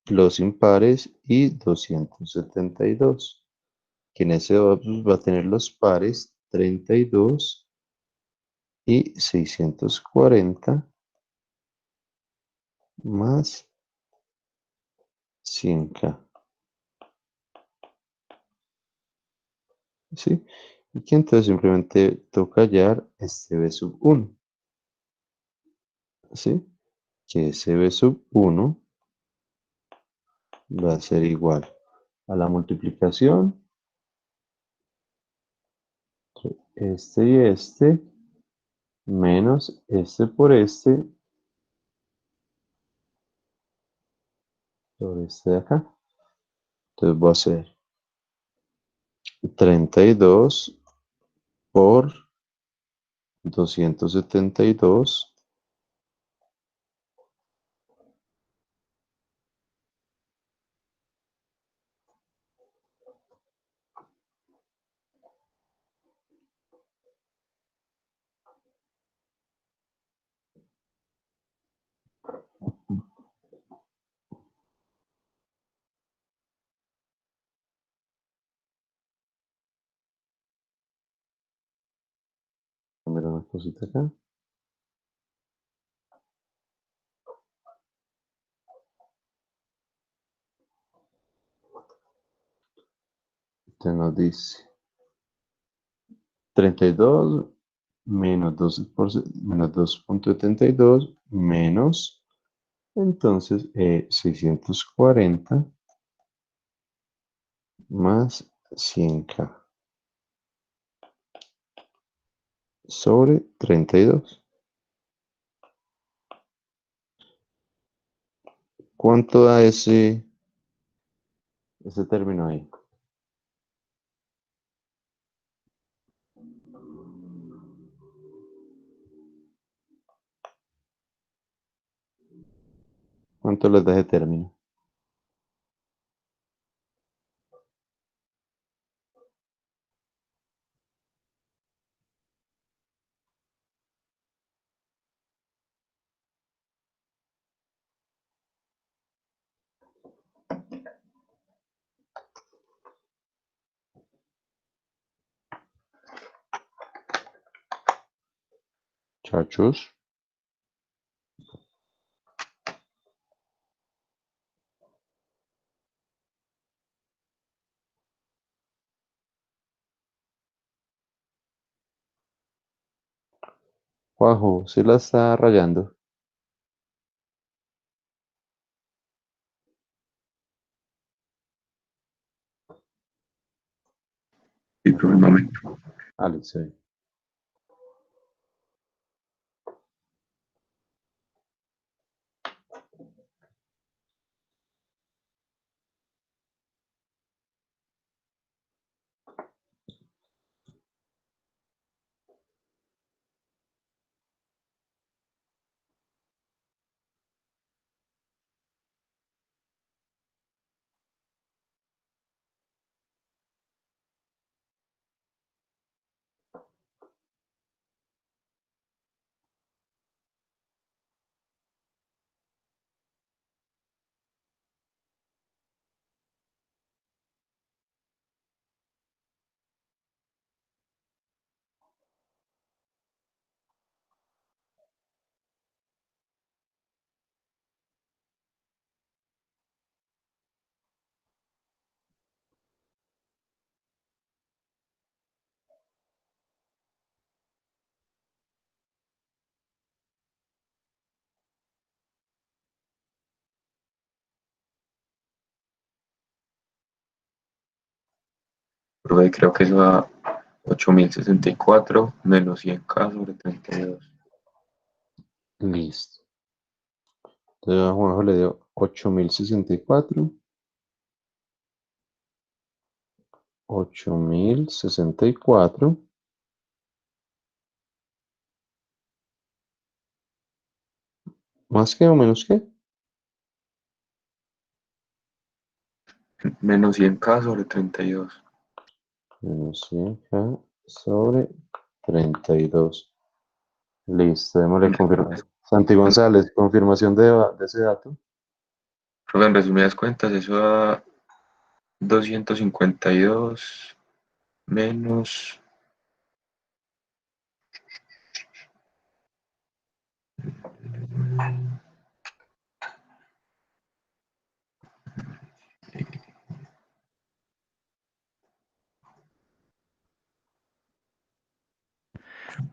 los impares y 272. Que en ese va a tener los pares 32 y 640 más 100K. ¿Sí? Y que entonces simplemente toca hallar este B sub 1. ¿Sí? Que ese B sub 1 va a ser igual a la multiplicación entre este y este menos este por este sobre este de acá. Entonces va a ser 32 por 272 Mira una cosita acá. Entonces nos dice 32 menos 12 menos 2,72 menos, entonces 640 más 100K sobre 32. ¿Cuánto da ese término ahí? ¿Cuánto les da ese término? Chachos. Juanjo, ¿sí la está rayando? Y por el momento. Alex, sí. Profe, creo que eso da 8064 menos 100K sobre 32. Listo. Entonces a Juanjo le dio 8064. 8064 más que o menos que Menos 100K sobre 32. menos 100K sobre 32. Listo, démosle confirmación. Santi González, confirmación de ese dato. Profe, en resumidas cuentas, eso da 252 menos.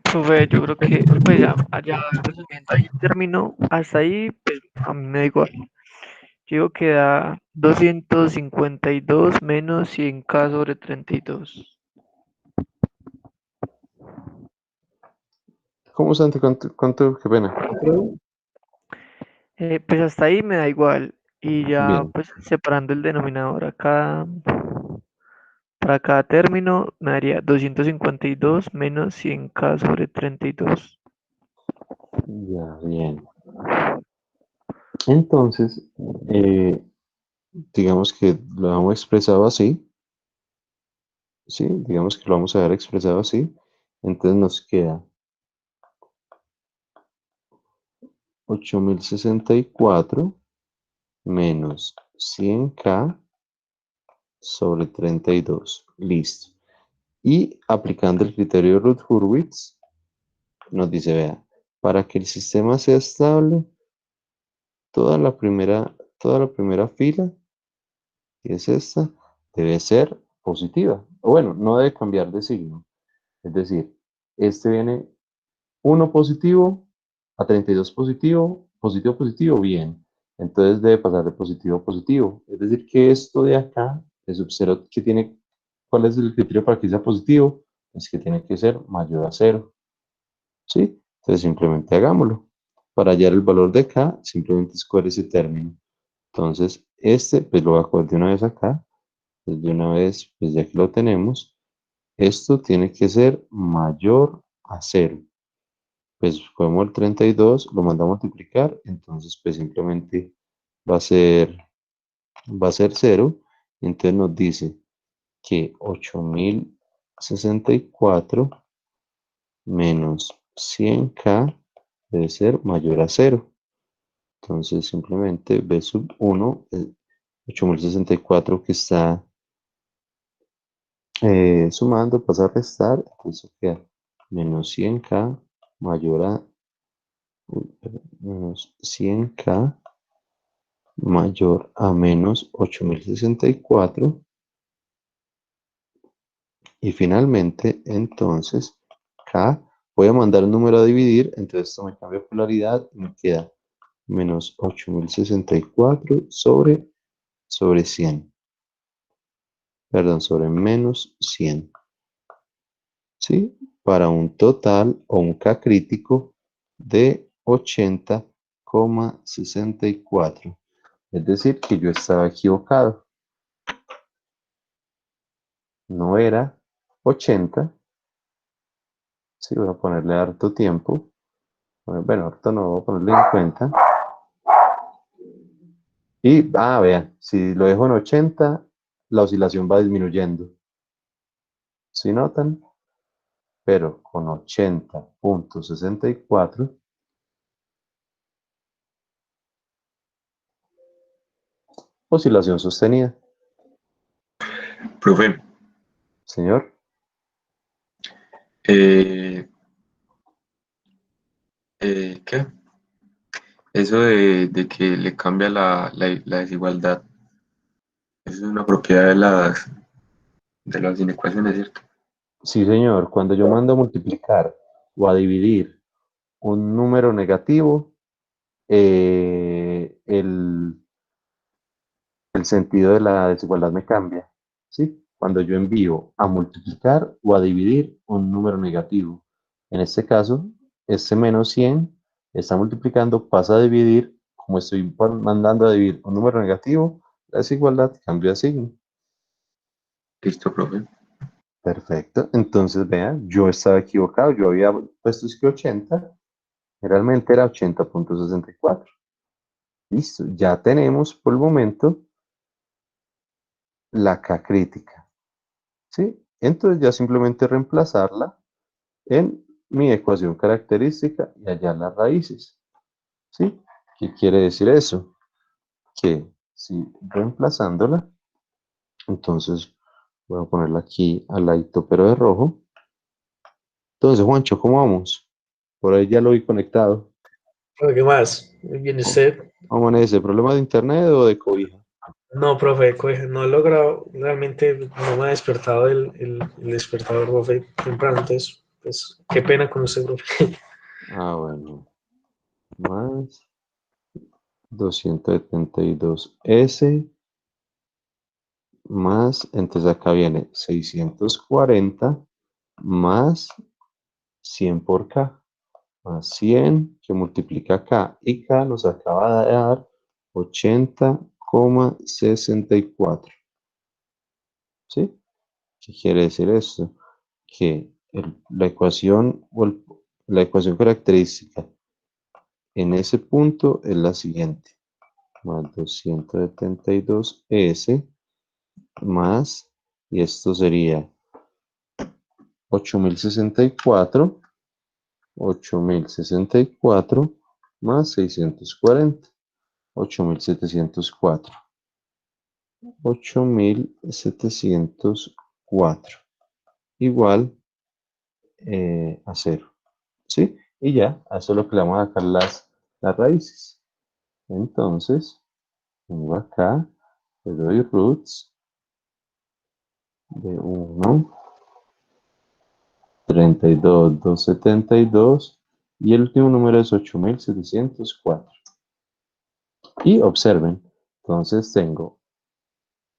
Profe, yo creo que, pues ya, allá resumiendo ahí el término, hasta ahí, pues a mí me da igual. Yo digo que da 252 menos 100K sobre 32. ¿Cómo Santi? ¿Cuánto? Qué pena. Pues hasta ahí me da igual. Y ya, Bien, pues separando el denominador acá, para cada término, me daría 252 menos 100K sobre 32. ya, bien. Entonces, digamos que lo hemos expresado así, ¿sí? Digamos que lo vamos a ver expresado así. Entonces nos queda 8064 menos 100K sobre 32. Listo. Y aplicando el criterio de Ruth-Hurwitz, nos dice, vea, para que el sistema sea estable, toda la primera fila, que es esta, debe ser positiva. O bueno, no debe cambiar de signo. Es decir, este viene 1 positivo a 32 positivo, positivo, positivo, bien. Entonces debe pasar de positivo a positivo. Es decir, que esto de acá, de sub 0, que tiene, ¿cuál es el criterio para que sea positivo? Es que tiene que ser mayor a 0. ¿Sí? Entonces simplemente hagámoslo. Para hallar el valor de K, simplemente escoger ese término. Entonces, este, pues lo voy a coger de una vez acá. Pues de una vez, pues ya que lo tenemos, esto tiene que ser mayor a 0. Pues cogemos el 32, lo mandamos a multiplicar, entonces pues simplemente va a ser, va a ser 0. Entonces nos dice que 8064 menos 100K debe ser mayor a 0. Entonces simplemente B sub 1, 8064 que está sumando, pasa a restar, entonces queda menos 100K mayor a menos 100K mayor a menos 8064 y finalmente entonces K voy a mandar un número a dividir, entonces esto me cambia polaridad y me queda menos 8064 sobre 100. Perdón, sobre menos 100. ¿Sí? Para un total o un K crítico de 80,64. Es decir, que yo estaba equivocado. No era 80. Sí, voy a ponerle harto tiempo. Bueno, harto no, voy a ponerle 50. Y, vean, si lo dejo en 80, la oscilación va disminuyendo. ¿Sí notan? Pero con 80,64, oscilación sostenida. Profe, Señor, eh, ¿qué? Eso de que le cambia la desigualdad, eso es una propiedad de las inecuaciones, ¿cierto? sí, señor, cuando yo mando a multiplicar o a dividir un número negativo, el sentido de la desigualdad me cambia. ¿Sí? Cuando yo envío a multiplicar o a dividir un número negativo. En este caso, este menos 100 está multiplicando, pasa a dividir. Como estoy mandando a dividir un número negativo, la desigualdad cambia de signo. Listo, profe. Perfecto. Entonces, vean, yo estaba equivocado. Yo había puesto es que 80, realmente era 80,64. Listo. Ya tenemos por el momento la K crítica. ¿Sí? Entonces ya simplemente reemplazarla en mi ecuación característica y hallar las raíces. ¿Sí? ¿Qué quiere decir eso? Que si reemplazándola, entonces voy a ponerla aquí al ladito pero de rojo. Entonces, Juancho, ¿cómo vamos? Por ahí ya lo vi conectado. Profe, ¿qué más? Muy bien, ¿usted? ¿Cómo amanece? ¿Problema de internet o de cobija? No, profe, no he logrado, realmente no me ha despertado el despertador, profe, temprano, entonces, pues, qué pena con usted, profe. Bueno. Más 272S más, entonces acá viene 640 más 100 por K, más 100 que multiplica K y K nos acaba de dar 80,64. ¿Sí? ¿Qué quiere decir esto? Que la ecuación la ecuación característica en ese punto es la siguiente, más 272S más, y esto sería 8064 más 640, 8704. 8704 igual a 0. ¿Sí? Y ya, a eso es lo que le vamos a sacar las raíces. Entonces, vengo acá, le doy roots de 1, 32, 272 y el último número es 8704. Y observen, entonces tengo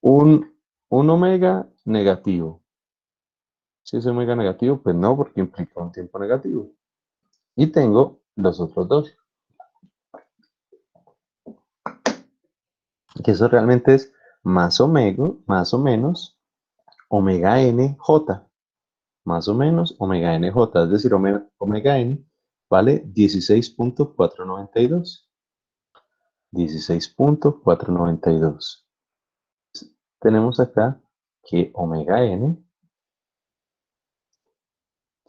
un omega negativo. Si es omega negativo, pues no, porque implica un tiempo negativo. Y tengo los otros dos, que eso realmente es más o menos omega nj, más o menos omega nj, es decir, omega n vale 16,492. 16,492. Tenemos acá que omega n,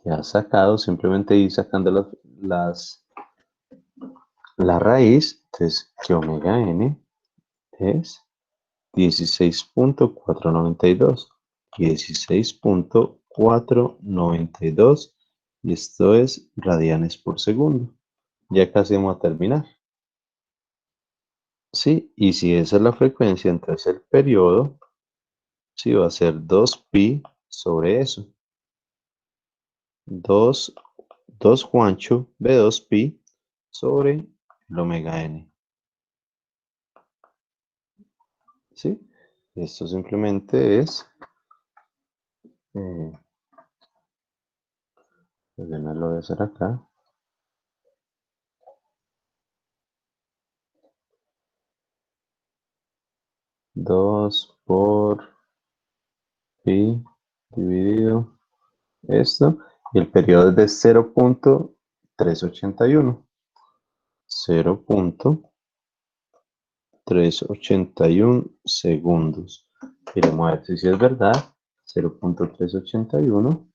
que ha sacado, simplemente ir sacando la raíz, entonces que omega n es 16,492. 16,492 y esto es radianes por segundo. Ya casi vamos a terminar. Sí, y si esa es la frecuencia, entonces el periodo, sí, va a ser 2pi sobre eso. 2 2 Juancho B2 pi sobre el omega n. ¿Sí? Esto simplemente es, pues ya me lo voy a hacer acá. 2 por pi dividido esto, y el periodo es de 0.381. 0.381 segundos. Queremos ver si es verdad. 0.381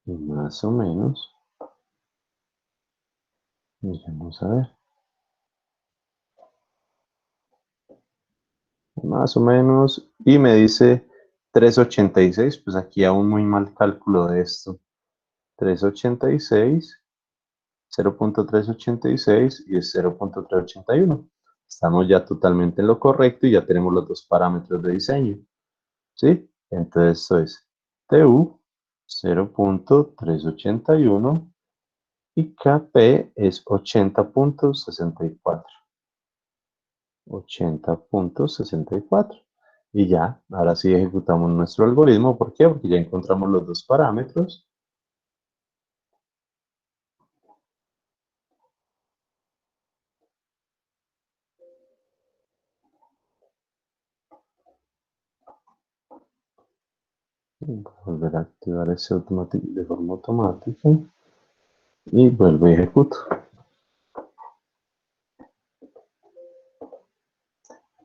más o menos. Vamos a ver. Más o menos. Y me dice 386. Pues aquí aún muy mal cálculo de esto. 386. 0.386 y es 0.381. Estamos ya totalmente en lo correcto y ya tenemos los dos parámetros de diseño. ¿Sí? Entonces esto es TU 0.381 y KP es 80.64. 80.64. Y ya, ahora sí ejecutamos nuestro algoritmo. ¿Por qué? Porque ya encontramos los dos parámetros. Volver a activar ese de forma automática. Y vuelvo y ejecuto.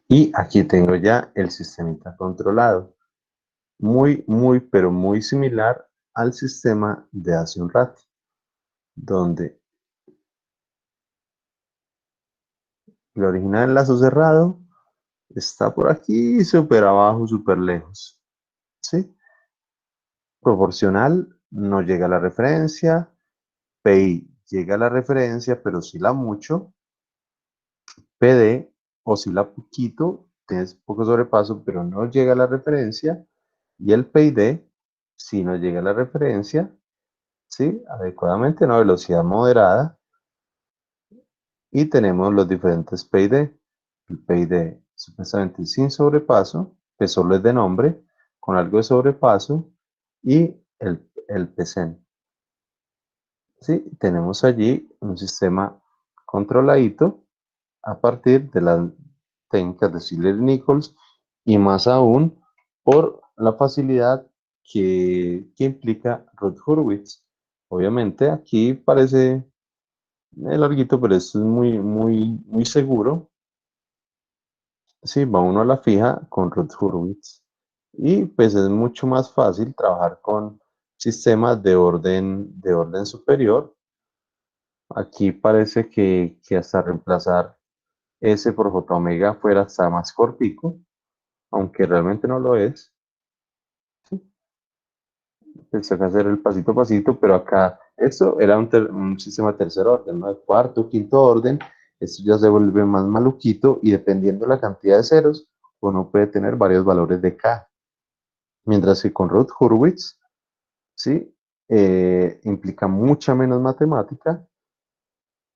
Y aquí tengo ya el sistemita controlado. Muy, pero muy similar al sistema de hace un rato, donde el original enlazo cerrado está por aquí, súper abajo, súper lejos. ¿Sí? Proporcional no llega a la referencia, PI llega a la referencia, pero oscila mucho. PD oscila poquito, tienes poco sobrepaso, pero no llega a la referencia. Y el PID, si no llega a la referencia, ¿sí? Adecuadamente, una velocidad moderada. Y tenemos los diferentes PID. El PID supuestamente sin sobrepaso, que solo es de nombre, con algo de sobrepaso, y el PSEN. ¿Sí? Tenemos allí un sistema controladito a partir de las técnicas de Ziller-Nichols y más aún por la facilidad que implica Rod-Hurwitz. Obviamente aquí parece larguito, pero esto es muy seguro. Sí, va uno a la fija con Rod-Hurwitz. Y pues es mucho más fácil trabajar con sistemas de orden superior. Aquí parece que hasta reemplazar S por J omega fuera hasta más cortico, aunque realmente no lo es. Pensé que hacer el pasito a pasito, pero acá esto era un sistema de tercer orden, ¿no? De cuarto, quinto orden. Esto ya se vuelve más maluquito y dependiendo de la cantidad de ceros, uno puede tener varios valores de K. Mientras que con Ruth Hurwitz, ¿sí? Implica mucha menos matemática,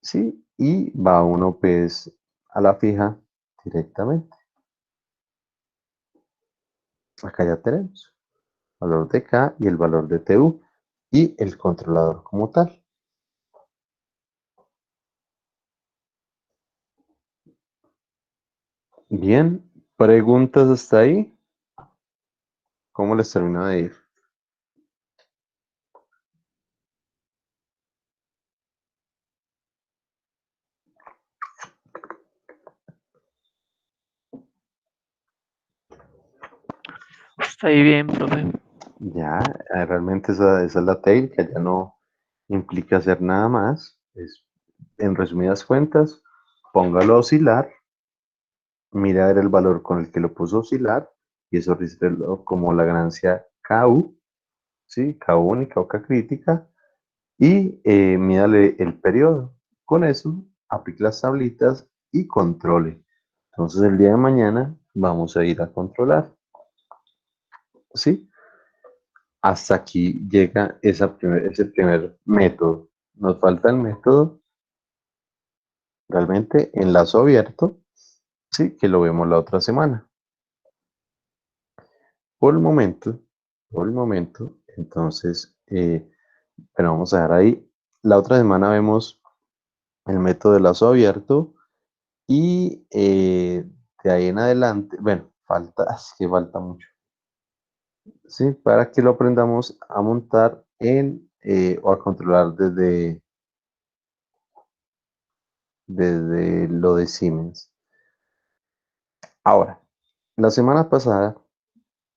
¿sí? Y va uno pues a la fija directamente. Acá ya tenemos el valor de K y el valor de TU y el controlador como tal. Bien, preguntas hasta ahí. ¿Cómo les termina de ir? Está ahí bien, profe. Ya, realmente esa es la técnica, ya no implica hacer nada más. En resumidas cuentas, póngalo a oscilar, mira a ver el valor con el que lo puso a oscilar y eso como la ganancia KU, ¿sí? K única o K crítica, y mídale el periodo. Con eso, aplique las tablitas y controle. Entonces, el día de mañana vamos a ir a controlar. ¿Sí? Hasta aquí llega ese primer método. Nos falta el método realmente enlazo abierto, sí, que lo vemos la otra semana. Por el momento, entonces, pero vamos a dejar ahí. La otra semana vemos el método de lazo abierto y de ahí en adelante, bueno, es que falta mucho, ¿sí? Para que lo aprendamos a montar o a controlar desde lo de Siemens. Ahora, la semana pasada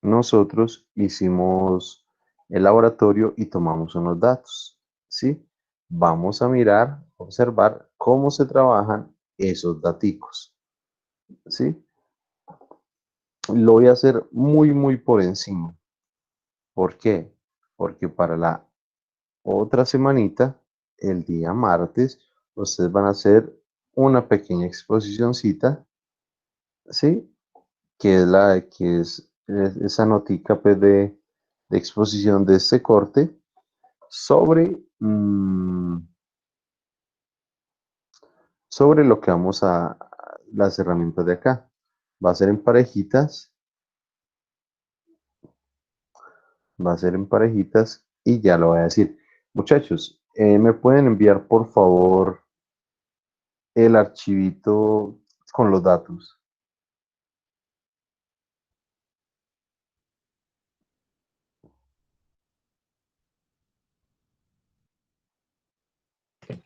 nosotros hicimos el laboratorio y tomamos unos datos, ¿sí? Vamos a mirar, observar cómo se trabajan esos daticos, ¿sí? Lo voy a hacer muy por encima. ¿Por qué? Porque para la otra semanita, el día martes, ustedes van a hacer una pequeña exposicióncita, ¿sí? Que es esa notica pues, de exposición de este corte sobre, sobre lo que las herramientas de acá. Va a ser en parejitas, va a ser en parejitas y ya lo voy a decir. Muchachos, ¿me pueden enviar por favor el archivito con los datos?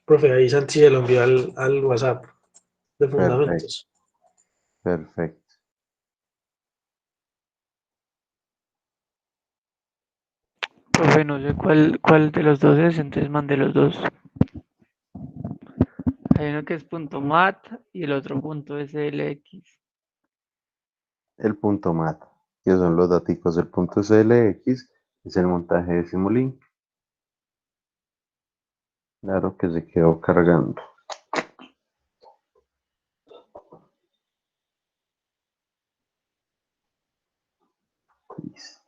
Profe, ahí Santi se lo envió al WhatsApp de Perfecto, fundamentos. perfecto. Profe, no sé cuál de los dos es, entonces mandé los dos. Hay uno que es punto .mat y el otro punto .slx. El punto mat, que son los daticos del punto SLX, es el montaje de Simulink. Claro que se quedó cargando. Listo.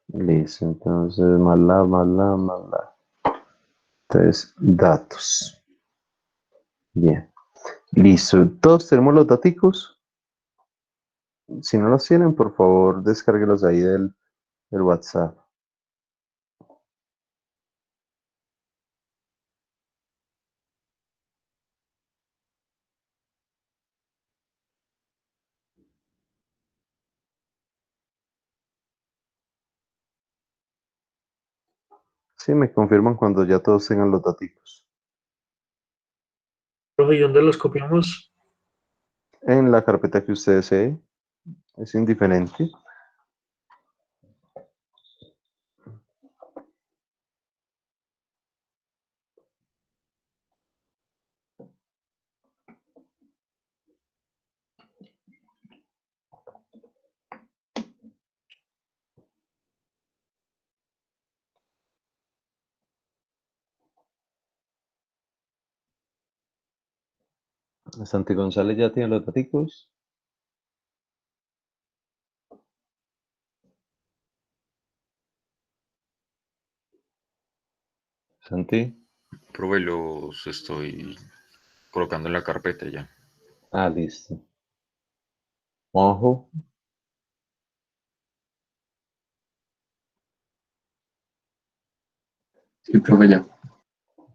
Listo, entonces más la. Entonces, datos. Bien. Listo. ¿Todos tenemos los daticos? Si no los tienen, por favor, descárguelos ahí del WhatsApp. Sí, me confirman cuando ya todos tengan los daticos. Profe, ¿y dónde los copiamos? En la carpeta que usted desee, es indiferente. Santi González ya tiene los daticos. Santi. Profe, los estoy colocando en la carpeta ya. Ah, listo. Ojo. Sí, profe, ya.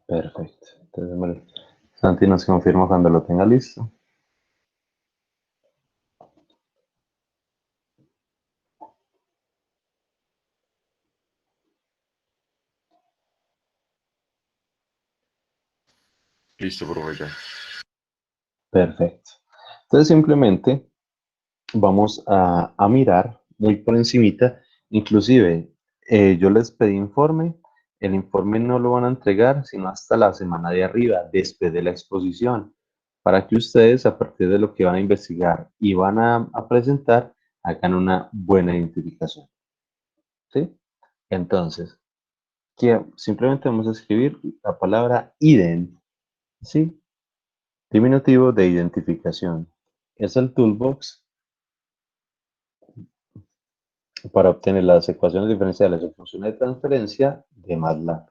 Perfecto. Entonces, bueno, Santi nos confirma cuando lo tenga listo. Listo, profe, ya. Perfecto. Entonces simplemente vamos a mirar muy por encimita. Inclusive, yo les pedí informe, el informe no lo van a entregar sino hasta la semana de arriba, después de la exposición, para que ustedes, a partir de lo que van a investigar y van a presentar, hagan una buena identificación. ¿Sí? Entonces, simplemente vamos a escribir la palabra ident, ¿sí? Diminutivo de identificación. Es el toolbox para obtener las ecuaciones diferenciales o funciones de transferencia de MATLAB.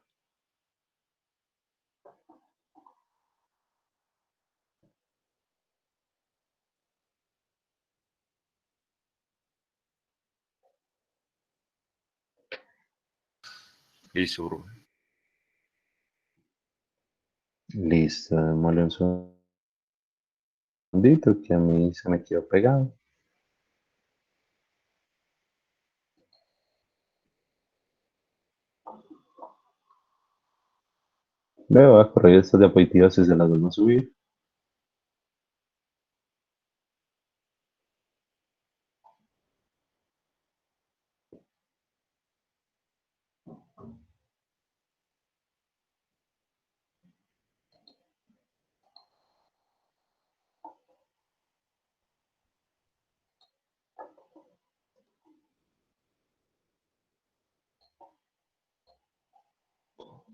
Listo, bro. Listo, démosle un segundito que a mí se me quedó pegado. Luego voy a correr estas diapositivas y se las vuelvo a subir.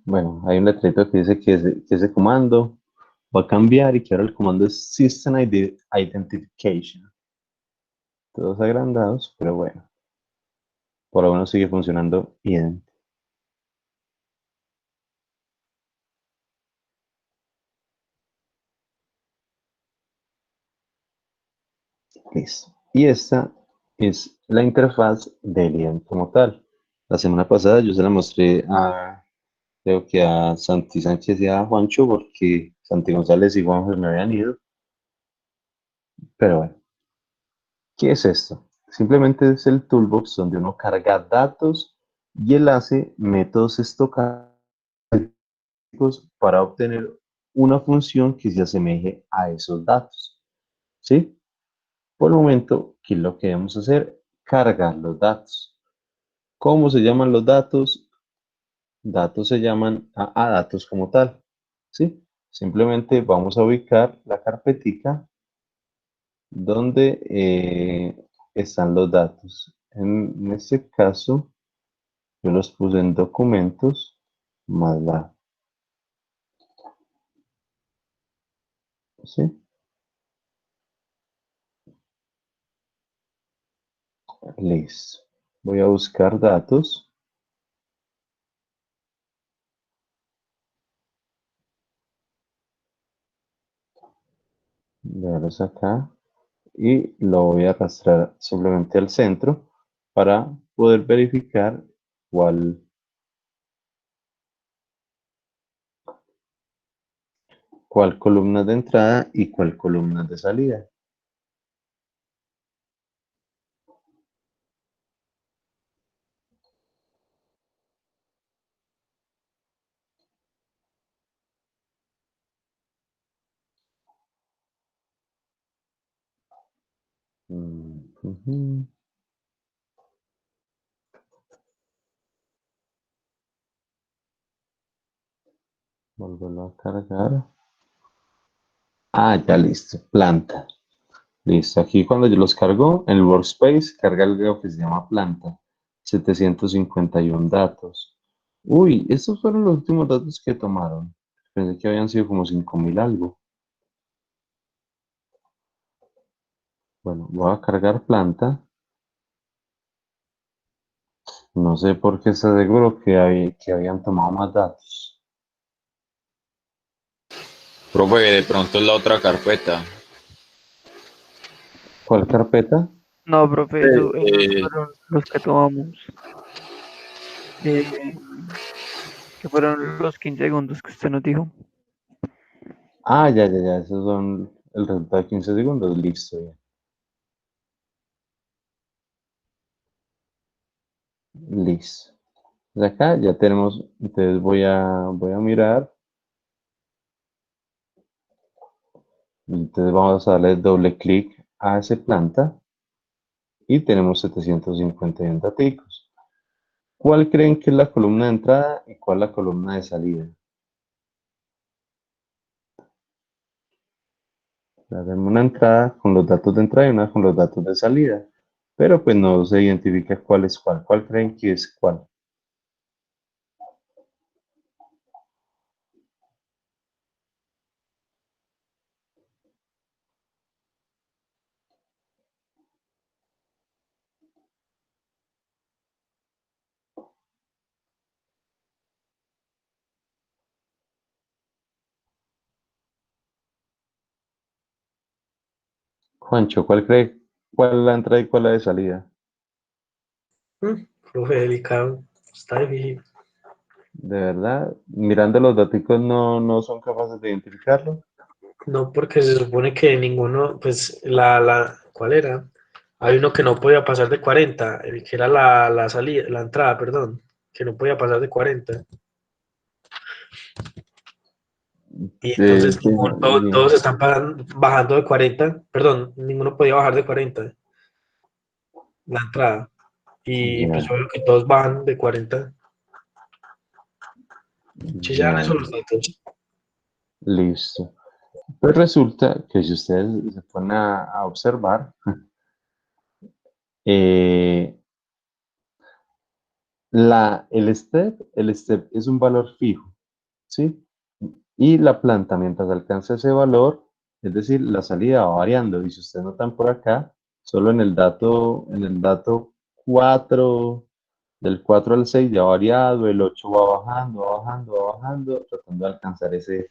Bueno, hay un letrero que dice que ese comando va a cambiar y que ahora el comando es System Identification. Todos agrandados, pero bueno, por lo menos sigue funcionando bien. Listo. Y esta es la interfaz del IDEN como tal. La semana pasada yo se la mostré creo que a Santi Sánchez y a Juancho, porque Santi González y Juanjo me habían ido. Pero bueno, ¿qué es esto? Simplemente es el toolbox donde uno carga datos y él hace métodos estocásticos para obtener una función que se asemeje a esos datos. ¿Sí? Por el momento, ¿qué es lo que debemos hacer? Cargar los datos. ¿Cómo se llaman los datos? Datos se llaman a datos como tal. ¿Sí? Simplemente vamos a ubicar la carpetica donde están los datos. En este caso, yo los puse en documentos más la. ¿Sí? Listo. Voy a buscar datos. Verlos acá. Y lo voy a arrastrar simplemente al centro para poder verificar cuál, cuál columna de entrada y cuál columna de salida. Ujú. Volverlo a cargar. Ah, ya listo. Planta. Listo. Aquí cuando yo los cargo, en el workspace, carga algo que se llama planta. 751 datos. Uy, estos fueron los últimos datos que tomaron. Pensé que habían sido como 5000 algo. Bueno, voy a cargar planta. No sé por qué está seguro que habían tomado más datos. Profe, de pronto es la otra carpeta. ¿Cuál carpeta? No, profe, Eh, esos eh, fueron los que tomamos. Eh, que fueron los 15 segundos que usted nos dijo. Ah, ya. Esos son el resultado de 15 segundos. Listo, ya. Listo. De acá ya tenemos, entonces voy a mirar. Entonces vamos a darle doble clic a esa planta. y tenemos 751 daticos. ¿Cuál creen que es la columna de entrada y cuál la columna de salida? Hacemos una entrada con los datos de entrada y una con los datos de salida, pero pues no se identifica cuál es cuál. ¿Cuál creen que es cuál? Juancho, ¿cuál cree? ¿Cuál es la entrada y cuál la de salida? Profe, delicado. Está difícil. De verdad, mirando los datos no son capaces de identificarlo. No, porque se supone que ninguno, pues, ¿cuál era? Hay uno que no podía pasar de 40, que era la salida, la entrada, perdón, que no podía pasar de 40. Y entonces Sí, todos están bajando de 40, perdón, ninguno podía bajar de 40, la entrada. Y pues ya, yo veo que todos bajan de 40. Si ya dan ya, eso los datos. listo. Pues resulta que si ustedes se ponen a observar, eh, el step es un valor fijo, ¿sí? Y la planta, mientras alcanza ese valor, es decir, la salida va variando. Y si ustedes notan por acá, solo en el dato 4, del 4 al 6 ya ha variado, el 8 va bajando, va bajando, va bajando, tratando de alcanzar ese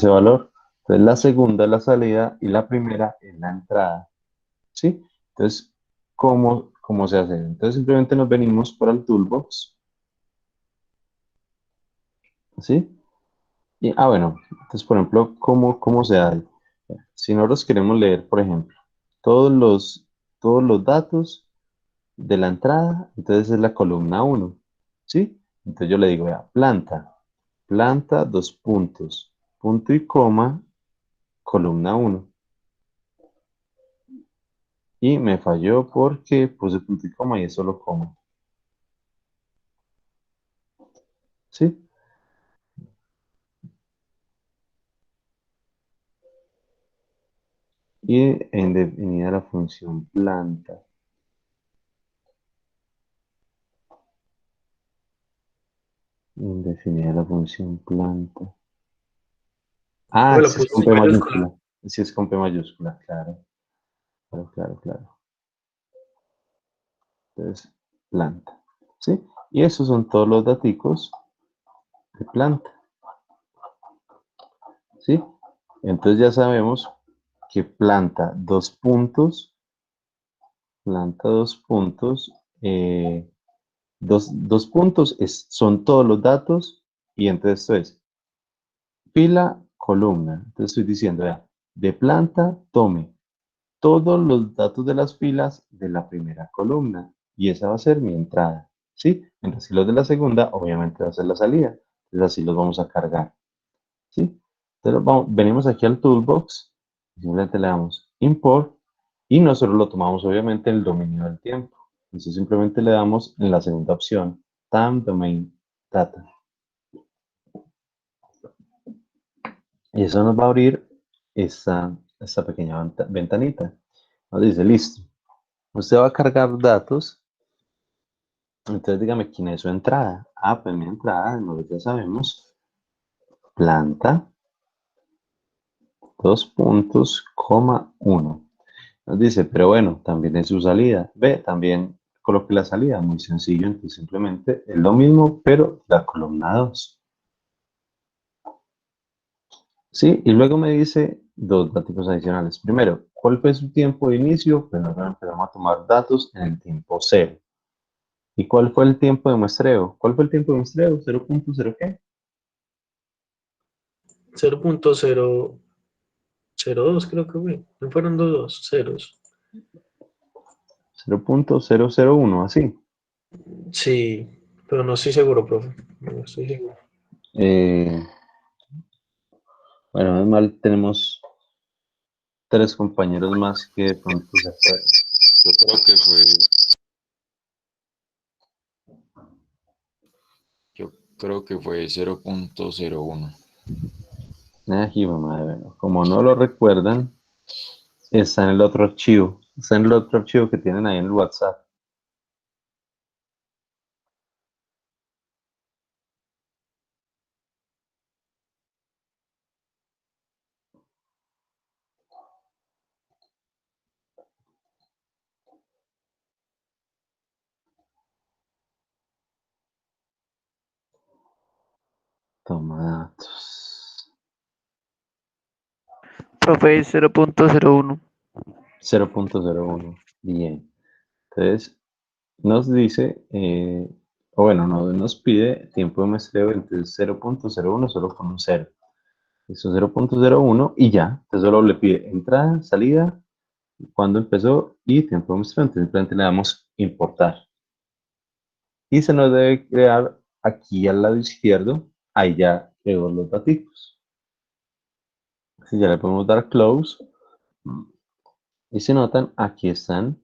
valor. Entonces la segunda es la salida y la primera es la entrada, ¿sí? Entonces, ¿cómo se hace? Entonces simplemente nos venimos por el toolbox, ¿sí? Bueno, entonces, por ejemplo, ¿cómo se hace? Si nosotros queremos leer, por ejemplo, todos los, todos los datos de la entrada, entonces es la columna uno, ¿sí? Entonces yo le digo, vea, planta, dos puntos, punto y coma, columna uno. Y me falló porque puse punto y coma y es solo coma, ¿sí? Y en definida la función planta. Indefinida la función planta. Ah, Bueno, lo sí es puse con en P mayúscula. mayúscula. Sí es con P mayúscula, claro. Claro, claro, claro. Entonces, planta. ¿Sí? Y esos son todos los daticos de planta. ¿Sí? Entonces ya sabemos que planta dos puntos, dos puntos son todos los datos y entonces esto es fila, columna. Entonces estoy diciendo, vea, de planta, tome todos los datos de las filas de la primera columna y esa va a ser mi entrada, ¿sí? Mientras que los de la segunda, obviamente va a ser la salida. Entonces así los vamos a cargar, ¿sí? Entonces venimos aquí al toolbox, simplemente le damos import y nosotros lo tomamos obviamente en el dominio del tiempo. Entonces simplemente le damos en la segunda opción, time domain data. Y eso nos va a abrir esta pequeña ventanita. Nos dice, listo, usted va a cargar datos. Entonces dígame quién es su entrada. Pues mi entrada, nosotros ya sabemos, planta, dos puntos, coma, uno. Nos dice, pero bueno, también es su salida. Ve, también coloque la salida, muy sencillo, entonces simplemente es lo mismo, pero la columna 2. Sí, y luego me dice dos datos adicionales. Primero, ¿cuál fue su tiempo de inicio? Pues nosotros empezamos a tomar datos en el tiempo cero. ¿Y cuál fue el tiempo de muestreo? ¿Cuál fue el tiempo de muestreo? ¿0.0 qué? 0.002 creo que fue. No fueron dos ceros. 0.001, así. Sí, pero no estoy seguro, profe. No estoy seguro. Eh, bueno, es mal, tenemos tres compañeros más que de pronto se acuerdan. Yo creo que fue, yo creo que fue 0.01. Hijo de madre, bueno, como no lo recuerdan, está en el otro archivo. Está en el otro archivo que tienen ahí en el WhatsApp. Toma datos. Profe, 0.01. 0.01. Bien. Entonces, nos dice, o bueno, nos pide tiempo de muestreo entre 0.01 solo con un 0. Eso 0.01 y ya. Entonces solo le pide entrada, salida, cuándo empezó y tiempo de muestreo. Entonces simplemente le damos importar. Y se nos debe crear aquí al lado izquierdo, ahí ya creó los datos. Si ya le podemos dar close. Y si notan, aquí están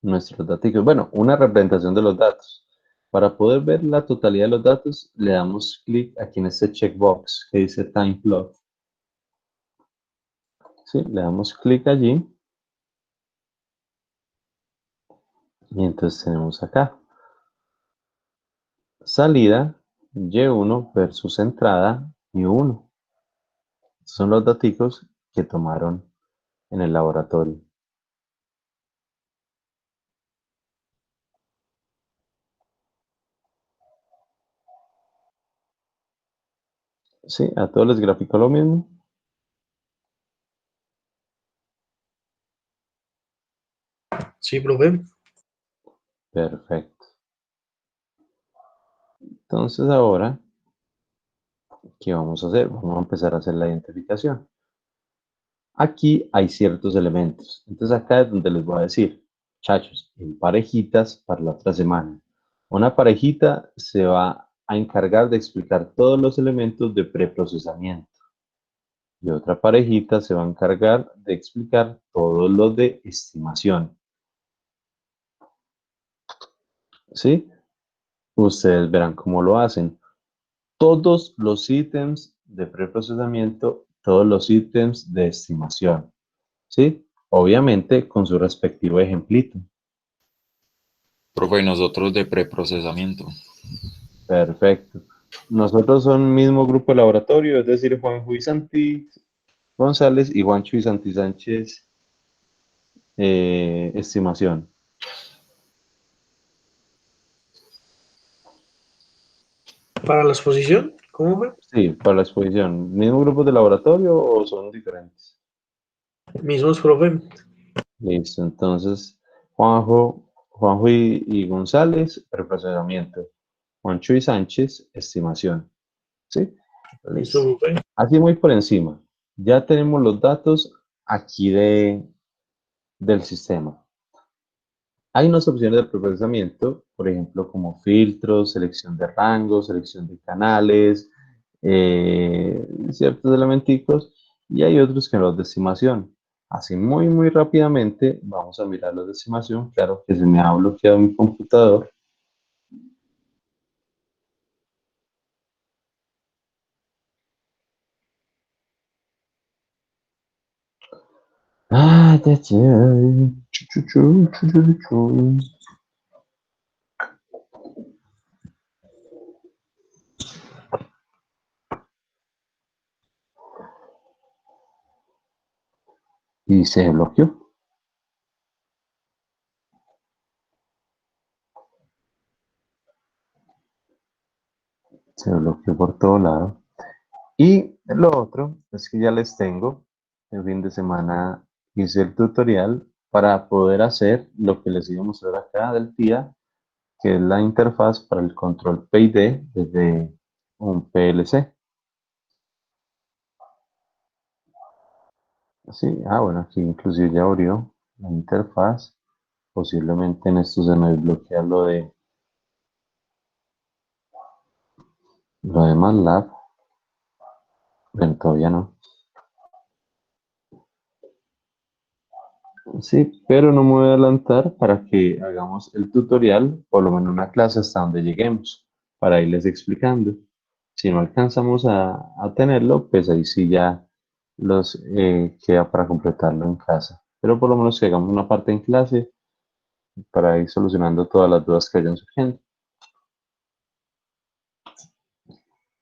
nuestros datos. Bueno, una representación de los datos. Para poder ver la totalidad de los datos, le damos clic aquí en este checkbox que dice Time Plot. ¿Sí? Le damos clic allí. Y entonces tenemos acá. Salida, Y1 versus entrada, Y1. Son los datos que tomaron en el laboratorio. Sí, a todos les grafico lo mismo. Sí, profe. Perfecto. Entonces ahora, ¿qué vamos a hacer? Vamos a empezar a hacer la identificación. Aquí hay ciertos elementos. Entonces acá es donde les voy a decir, muchachos, en parejitas para la otra semana. Una parejita se va a encargar de explicar todos los elementos de preprocesamiento. Y otra parejita se va a encargar de explicar todos los de estimación. ¿Sí? Ustedes verán cómo lo hacen. Todos los ítems de preprocesamiento, todos los ítems de estimación. ¿Sí? Obviamente con su respectivo ejemplito. Profe, y nosotros de preprocesamiento. Perfecto. Nosotros son mismo grupo de laboratorio, es decir, Juanjo y Santi González y Juancho y Santi Sánchez, estimación. Para la exposición, ¿cómo fue? Sí, para la exposición. ¿Mismo grupo de laboratorio o son diferentes? Mismos, profe. Listo, entonces Juanjo y González, preprocesamiento. Juancho y Sánchez, estimación. ¿Sí? Listo. Listo, profe. Así muy por encima. Ya tenemos los datos aquí del sistema. Hay unas opciones de procesamiento, por ejemplo, como filtros, selección de rangos, selección de canales, ciertos elementicos, y hay otros que los de estimación. Así muy rápidamente vamos a mirar los de estimación. Claro que se me ha bloqueado mi computador. Ah, ya, ya. Chu. Y se bloqueó. Se bloqueó por todo lado. Y lo otro es que ya les tengo, el fin de semana hice el tutorial para poder hacer lo que les iba a mostrar acá del TIA, que es la interfaz para el control PID desde un PLC. Sí, bueno, aquí inclusive ya abrió la interfaz. Posiblemente en esto se me desbloquea lo de MATLAB. Bueno, todavía no. Sí, pero no me voy a adelantar para que hagamos el tutorial, por lo menos una clase hasta donde lleguemos, para irles explicando. Si no alcanzamos a tenerlo, pues ahí sí ya los queda para completarlo en casa. Pero por lo menos que hagamos una parte en clase para ir solucionando todas las dudas que vayan surgiendo.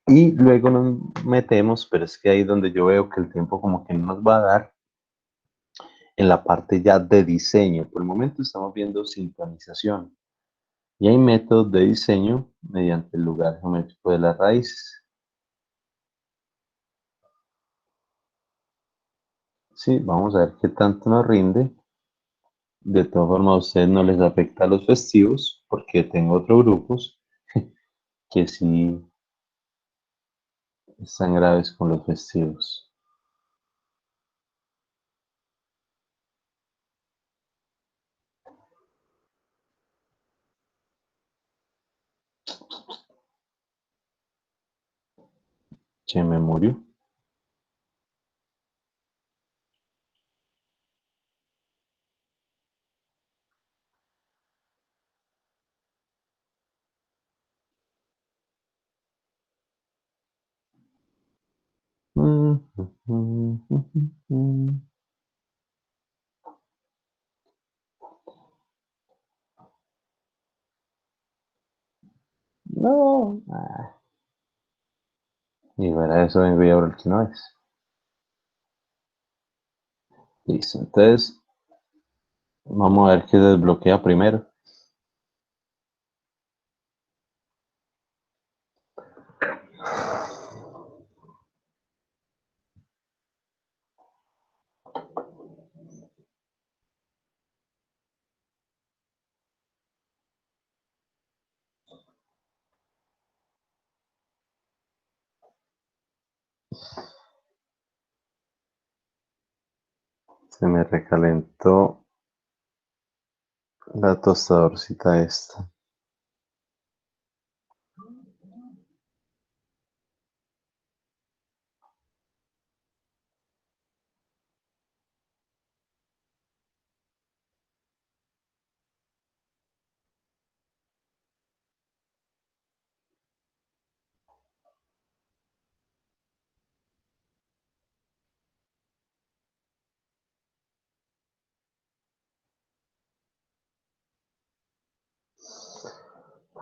Y luego nos metemos, pero es que ahí es donde yo veo que el tiempo como que no nos va a dar en la parte ya de diseño. Por el momento estamos viendo sincronización. Y hay métodos de diseño mediante el lugar geométrico de las raíces. Sí, vamos a ver qué tanto nos rinde. De todas formas, a ustedes no les afecta a los festivos, porque tengo otros grupos que sí están graves con los festivos. Se me murió. No. Y para eso vengo y abro el que no es. Listo, entonces vamos a ver qué desbloquea primero. Se me recalentó la tostadorcita esta.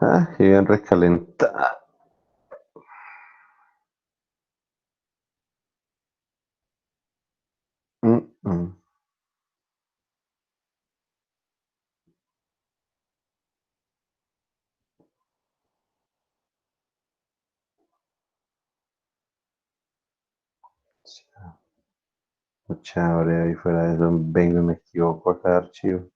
Ah, qué bien recalentada. Mm, mm. Chévere, ahí fuera de eso, vengo y me equivoco acá de archivo.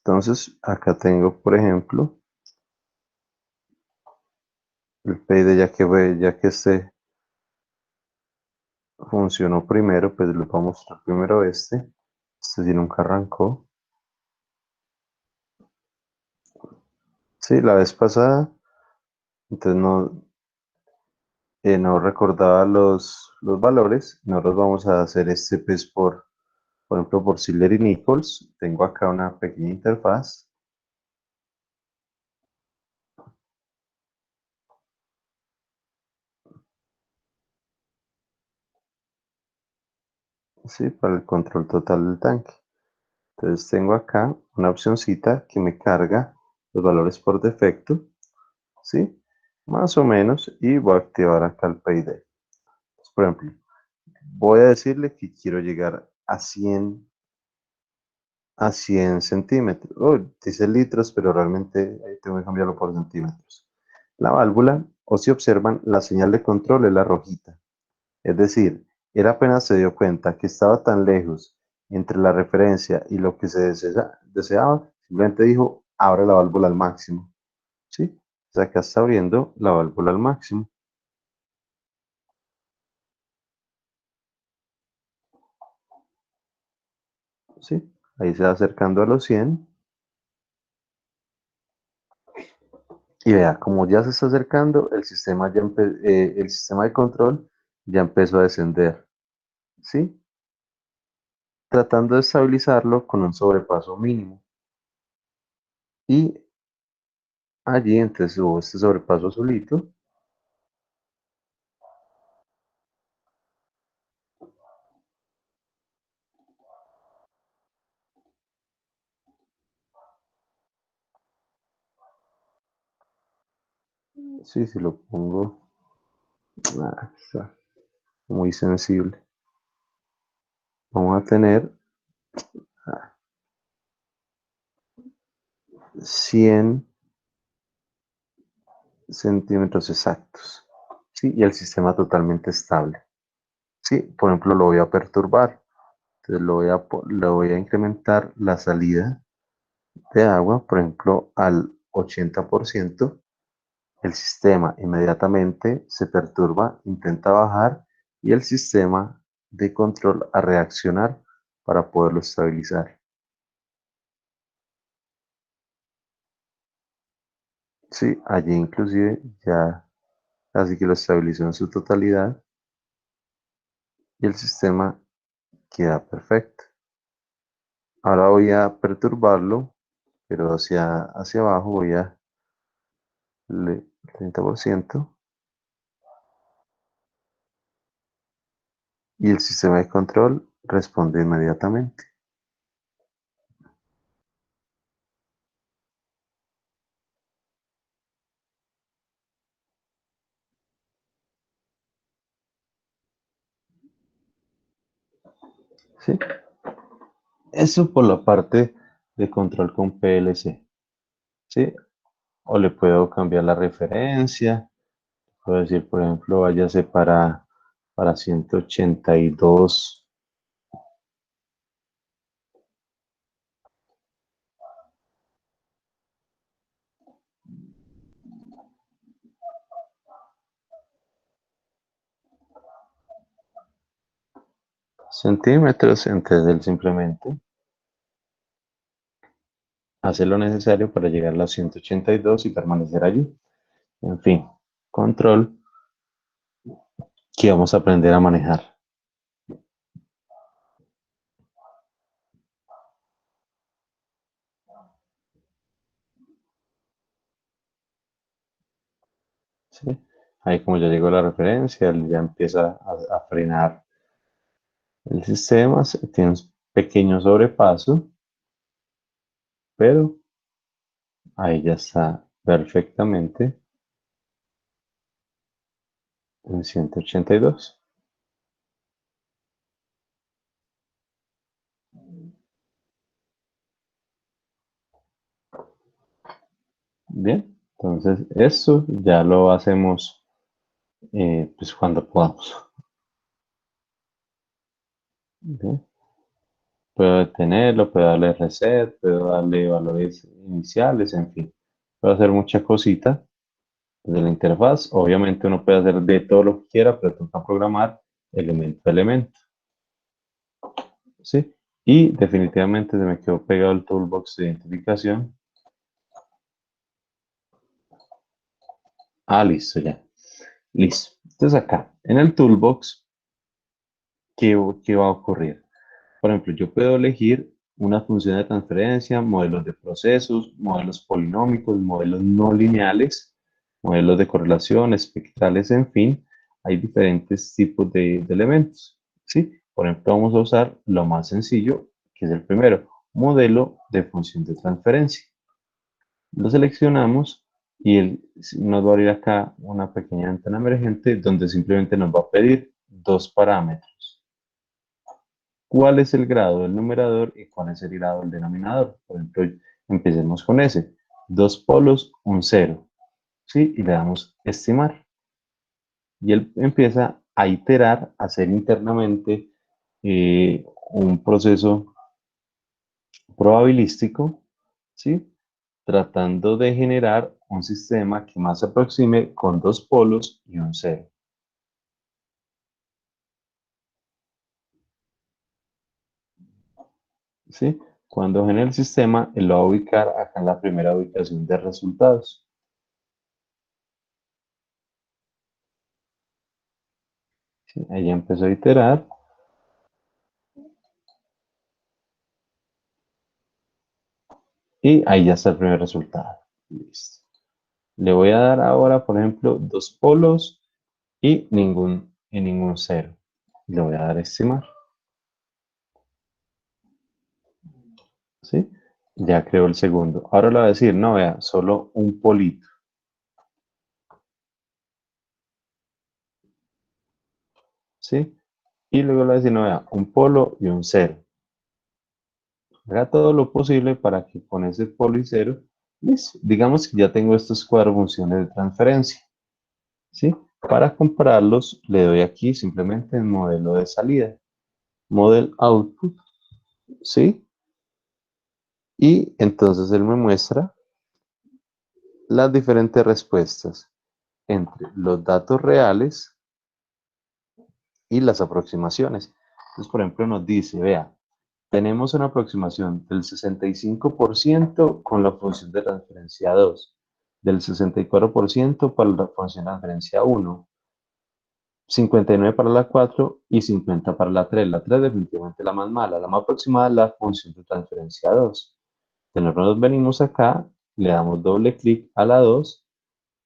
Entonces, acá tengo, por ejemplo, el payde ya que este funcionó primero, pues les voy a mostrar primero este. Este sí nunca arrancó. Sí, la vez pasada, entonces no recordaba los valores. Nosotros vamos a hacer este pues por ejemplo, por Siller y Nichols. Tengo acá una pequeña interfaz. Sí, para el control total del tanque. Entonces tengo acá una opcioncita que me carga los valores por defecto, ¿sí? Más o menos, y voy a activar acá el payday. Entonces, por ejemplo, voy a decirle que quiero llegar a 100 centímetros. Oh, dice litros, pero realmente ahí tengo que cambiarlo por centímetros. La válvula, o si observan, la señal de control es la rojita. Es decir, él apenas se dio cuenta que estaba tan lejos entre la referencia y lo que se deseaba, simplemente dijo, abre la válvula al máximo. ¿Sí? O sea, acá está abriendo la válvula al máximo. ¿Sí? Ahí se va acercando a los 100. Y vea, como ya se está acercando, el sistema, el sistema de control ya empezó a descender, ¿sí? Tratando de estabilizarlo con un sobrepaso mínimo. Y allí entonces hubo este sobrepaso azulito. Sí, si lo pongo, está muy sensible. Vamos a tener 100 centímetros exactos, ¿sí? Y el sistema totalmente estable, ¿sí? Por ejemplo, lo voy a perturbar. Entonces le voy a incrementar la salida de agua, por ejemplo, al 80%. El sistema inmediatamente se perturba, intenta bajar y el sistema de control a reaccionar para poderlo estabilizar. Sí, allí inclusive ya casi que lo estabilizó en su totalidad y el sistema queda perfecto. Ahora voy a perturbarlo, pero hacia abajo voy a 30% y el sistema de control responde inmediatamente. ¿Sí? Eso por la parte de control con PLC. ¿Sí? O le puedo cambiar la referencia. Puedo decir, por ejemplo, váyase para 182. Centímetros, entonces él simplemente hace lo necesario para llegar a los 182 y permanecer allí. En fin, control que vamos a aprender a manejar. ¿Sí? Ahí como ya llegó la referencia, él ya empieza a frenar el sistema, tiene un pequeño sobrepaso, pero ahí ya está perfectamente en 182. Bien, entonces eso ya lo hacemos pues cuando podamos. Bien. Puedo detenerlo, puedo darle reset, puedo darle valores iniciales, en fin. Puedo hacer mucha cosita desde la interfaz. Obviamente uno puede hacer de todo lo que quiera, pero toca programar elemento a elemento. ¿Sí? Y definitivamente se me quedó pegado el toolbox de identificación. Ah, listo, ya. Listo. Entonces acá, en el toolbox, ¿qué va a ocurrir? Por ejemplo, yo puedo elegir una función de transferencia, modelos de procesos, modelos polinómicos, modelos no lineales, modelos de correlación, espectrales, en fin, hay diferentes tipos de elementos, ¿sí? Por ejemplo, vamos a usar lo más sencillo, que es el primero, modelo de función de transferencia. Lo seleccionamos y él nos va a abrir acá una pequeña ventana emergente donde simplemente nos va a pedir dos parámetros. ¿Cuál es el grado del numerador y cuál es el grado del denominador? Por ejemplo, empecemos con ese. Dos polos, un cero. ¿Sí? Y le damos estimar. Y él empieza a iterar, a hacer internamente un proceso probabilístico, ¿sí? Tratando de generar un sistema que más se aproxime con dos polos y un cero. ¿Sí? Cuando genere el sistema, él lo va a ubicar acá en la primera ubicación de resultados. Sí, ahí ya empezó a iterar. Y ahí ya está el primer resultado. Listo. Le voy a dar ahora, por ejemplo, 2 polos y ningún cero. Le voy a dar estimar. ¿Sí? Ya creo el segundo. Ahora le voy a decir, no, vea, solo un polito. ¿Sí? Y luego le voy a decir, no, vea, un polo y un cero. Haga todo lo posible para que con ese polo y cero, listo. Digamos que ya tengo estos 4 funciones de transferencia. ¿Sí? Para compararlos, le doy aquí simplemente el modelo de salida. Model output. ¿Sí? Y entonces él me muestra las diferentes respuestas entre los datos reales y las aproximaciones. Entonces, por ejemplo, nos dice, vea, tenemos una aproximación del 65% con la función de transferencia 2, del 64% para la función de transferencia 1, 59 para la 4 y 50 para la 3. La 3 definitivamente la más mala. La más aproximada es la función de transferencia 2. Entonces nosotros venimos acá, le damos doble clic a la 2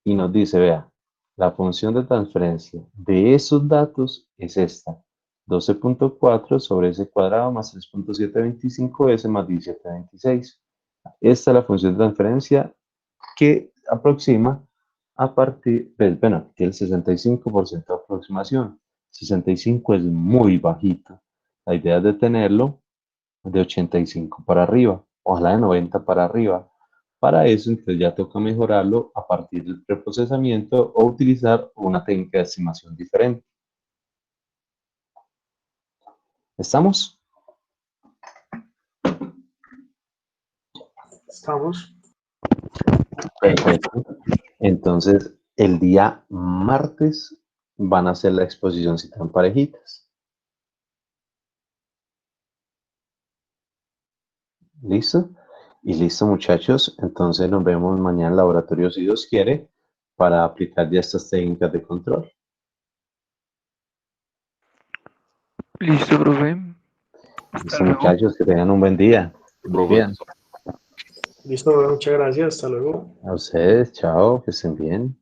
y nos dice, vea, la función de transferencia de esos datos es esta. 12.4 sobre s cuadrado más 3.725s más 1726. Esta es la función de transferencia que aproxima a partir del, bueno, aquí el 65% de aproximación. 65 es muy bajito. La idea es de tenerlo de 85 para arriba, ojalá de 90 para arriba. Para eso, entonces ya toca mejorarlo a partir del preprocesamiento o utilizar una técnica de estimación diferente. ¿Estamos? Estamos. Perfecto. Entonces, el día martes van a hacer la exposición si están parejitas. ¿Listo? Y listo, muchachos. Entonces nos vemos mañana en laboratorio, si Dios quiere, para aplicar ya estas técnicas de control. Listo, profe. Hasta Listo, luego. muchachos, que tengan un buen día. Muy bien. Profesor. Listo, muchas gracias. Hasta luego. A ustedes, chao, que estén bien.